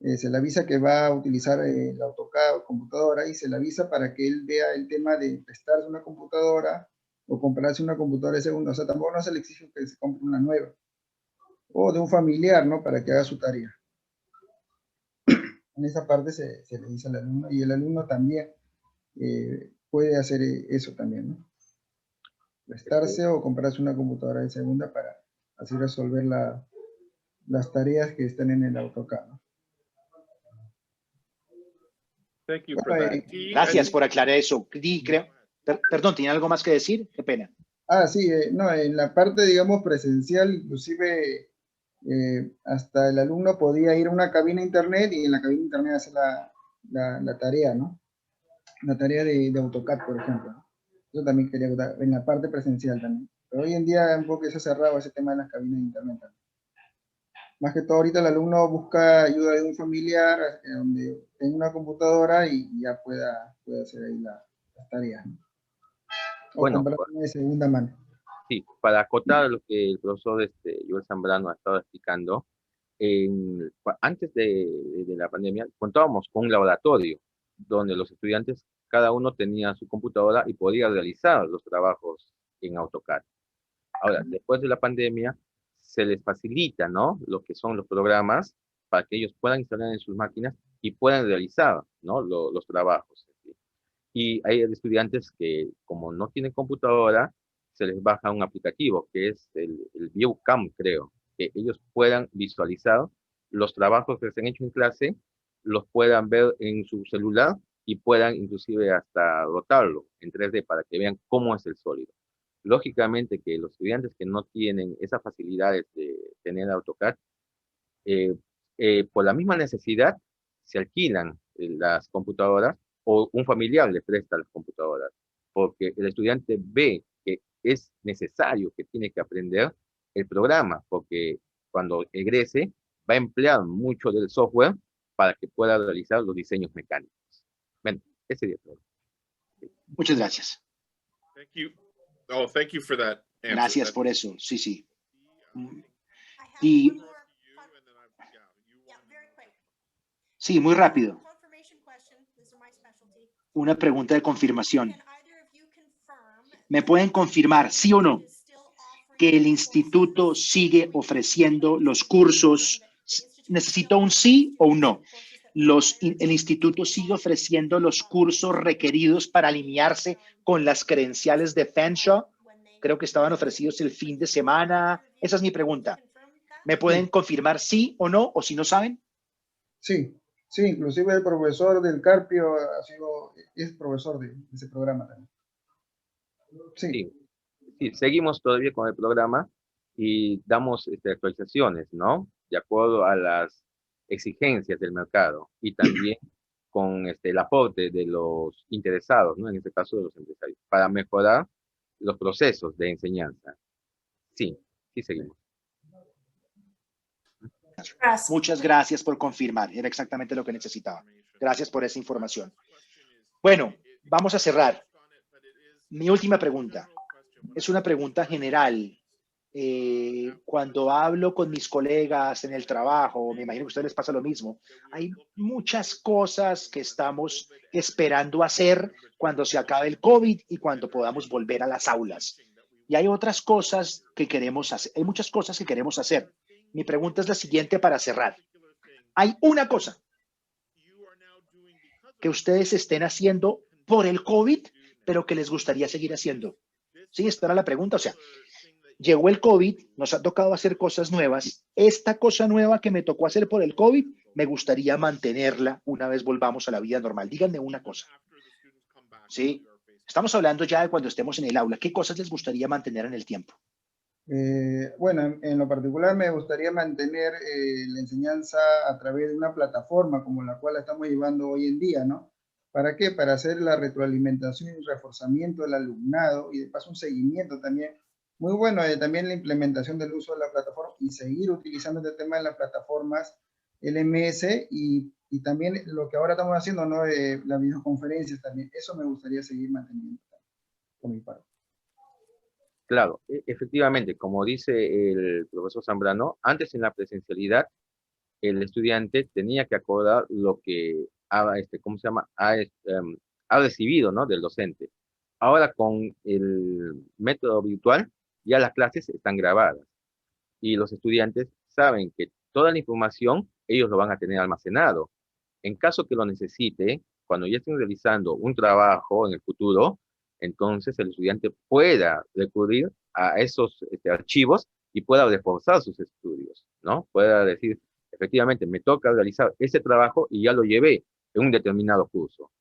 se le avisa que va a utilizar el AutoCAD o computadora y se le avisa para que él vea el tema de prestarse una computadora o comprarse una computadora de segunda. O sea, tampoco no se le exige que se compre una nueva. O de un familiar, ¿no? Para que haga su tarea. En esa parte se le dice al alumno y el alumno también puede hacer eso también, ¿no? Prestarse o comprarse una computadora de segunda para así resolver las tareas que están en el AutoCAD, ¿no? Thank you for Bueno, that. Gracias por aclarar eso. Perdón, ¿tiene algo más que decir? Qué pena. Sí, no, en la parte, digamos, presencial, inclusive hasta el alumno podía ir a una cabina internet y en la cabina internet hacer la tarea, ¿no? La tarea de AutoCAD, por ejemplo, ¿no? Eso también quería contar, en la parte presencial también. Pero hoy en día un poco se ha cerrado ese tema de las cabinas de internet también. Más que todo ahorita el alumno busca ayuda de un familiar donde tenga una computadora y ya pueda hacer ahí las tareas, ¿no? O Bueno, comprar una de segunda mano. sí, para acotar lo que el profesor Joel Zambrano ha estado explicando, antes de la pandemia contábamos con un laboratorio donde los estudiantes cada uno tenía su computadora y podía realizar los trabajos en AutoCAD. Ahora, después de la pandemia, se les facilita, ¿no? Lo que son los programas para que ellos puedan instalar en sus máquinas y puedan realizar, ¿no? Los trabajos. Y hay estudiantes que, como no tienen computadora, se les baja un aplicativo que es el ViewCam, creo, que ellos puedan visualizar los trabajos que se han hecho en clase, los puedan ver en su celular y puedan inclusive hasta rotarlo en 3D para que vean cómo es el sólido. Lógicamente que los estudiantes que no tienen esas facilidades de tener AutoCAD, eh, por la misma necesidad, se alquilan las computadoras o un familiar le presta las computadoras, porque el estudiante ve que es necesario, que tiene que aprender el programa, porque cuando egrese va a emplear mucho del software para que pueda realizar los diseños mecánicos. Bueno, ese sería todo. Muchas gracias. Thank you. Oh, thank you for that answer. Gracias por eso. Sí, sí. I have Y- one more yeah, very quick. Sí, muy rápido. Confirmation question. These are my specialty. Una pregunta de confirmación. Can either of you confirm ¿Me pueden confirmar, sí o no, que el instituto sigue ofreciendo los cursos? Necesito un sí o un no. El instituto sigue ofreciendo los cursos requeridos para alinearse con las credenciales de Fanshawe. Creo que estaban ofrecidos el fin de semana. Esa es mi pregunta. ¿Me pueden confirmar sí o no? O si no saben. Sí, sí, inclusive el profesor del Carpio es profesor de ese programa también. Sí, Sí, sí, seguimos todavía con el programa y damos actualizaciones, ¿no? De acuerdo a las exigencias del mercado y también con el aporte de los interesados, ¿no? En este caso de los empresarios, para mejorar los procesos de enseñanza. Sí, sí seguimos. Muchas gracias por confirmar. Era exactamente lo que necesitaba. Gracias por esa información. Bueno, vamos a cerrar. Mi última pregunta es una pregunta general. Cuando hablo con mis colegas en el trabajo, me imagino que a ustedes les pasa lo mismo, hay muchas cosas que estamos esperando hacer cuando se acabe el COVID y cuando podamos volver a las aulas. Y hay otras cosas que queremos hacer, hay muchas cosas que queremos hacer. Mi pregunta es la siguiente para cerrar. Hay una cosa que ustedes estén haciendo por el COVID, pero que les gustaría seguir haciendo. Sí, esta era la pregunta. O sea, llegó el COVID, nos ha tocado hacer cosas nuevas. Esta cosa nueva que me tocó hacer por el COVID, me gustaría mantenerla una vez volvamos a la vida normal. Díganme una cosa. Sí, estamos hablando ya de cuando estemos en el aula. ¿Qué cosas les gustaría mantener en el tiempo? bueno, en lo particular me gustaría mantener la enseñanza a través de una plataforma como la cual estamos llevando hoy en día, ¿no? ¿Para qué? Para hacer la retroalimentación y reforzamiento del alumnado y de paso un seguimiento también. Muy bueno, también la implementación del uso de la plataforma y seguir utilizando este tema de las plataformas LMS y también lo que ahora estamos haciendo, ¿no? Las videoconferencias también. Eso me gustaría seguir manteniendo por mi parte. Claro, efectivamente, como dice el profesor Zambrano, antes en la presencialidad, el estudiante tenía que acordar lo que ¿cómo se llama? Ha recibido, ¿no? Del docente. Ahora con el método virtual, ya las clases están grabadas y los estudiantes saben que toda la información ellos lo van a tener almacenado. En caso que lo necesite, cuando ya estén realizando un trabajo en el futuro, entonces el estudiante pueda recurrir a esos archivos y pueda reforzar sus estudios, ¿no? Pueda decir, efectivamente, me toca realizar ese trabajo y ya lo llevé en un determinado curso.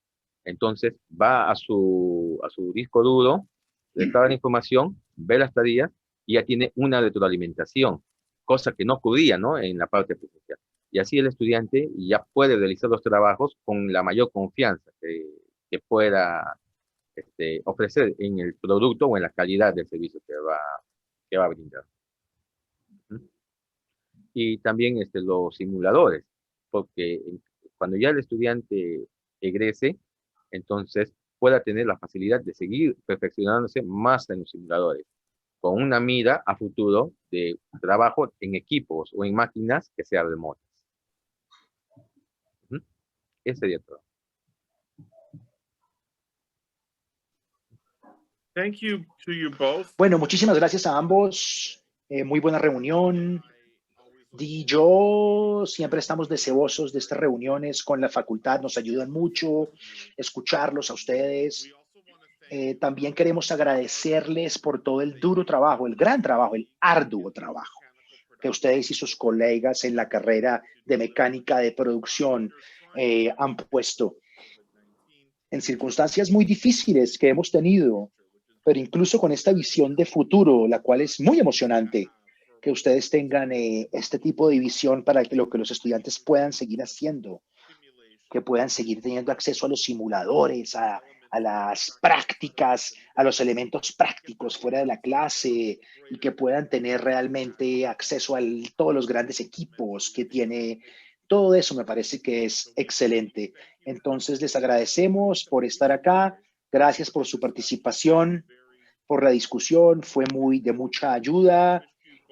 Entonces va a su disco duro, recaba la información, ve las tareas y ya tiene una retroalimentación, cosa que no ocurría, ¿no? En la parte presencial. Y así el estudiante ya puede realizar los trabajos con la mayor confianza que pueda ofrecer en el producto o en la calidad del servicio que va a brindar. Y también los simuladores, porque cuando ya el estudiante egrese, entonces pueda tener la facilidad de seguir perfeccionándose más en los simuladores, con una mira a futuro de trabajo en equipos o en máquinas que sean remotas. Ese sería todo. Thank you to you both. Bueno, muchísimas gracias a ambos. Muy buena reunión. Y yo siempre estamos deseosos de estas reuniones con la facultad. Nos ayudan mucho escucharlos a ustedes. También queremos agradecerles por todo el duro trabajo, el gran trabajo, el arduo trabajo que ustedes y sus colegas en la carrera de mecánica de producción han puesto en circunstancias muy difíciles que hemos tenido, pero incluso con esta visión de futuro, la cual es muy emocionante, que ustedes tengan este tipo de visión para que lo que los estudiantes puedan seguir haciendo, que puedan seguir teniendo acceso a los simuladores, a las prácticas, a los elementos prácticos fuera de la clase y que puedan tener realmente acceso a todos los grandes equipos que tiene. Todo eso me parece que es excelente. Entonces, les agradecemos por estar acá. Gracias por su participación, por la discusión. Fue de mucha ayuda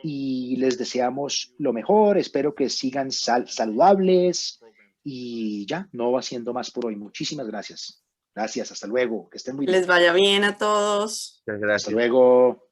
y les deseamos lo mejor. Espero que sigan saludables y ya, no va siendo más por hoy. Muchísimas gracias. Gracias, hasta luego. Que estén muy bien. Les vaya bien a todos. Muchas gracias. Hasta luego.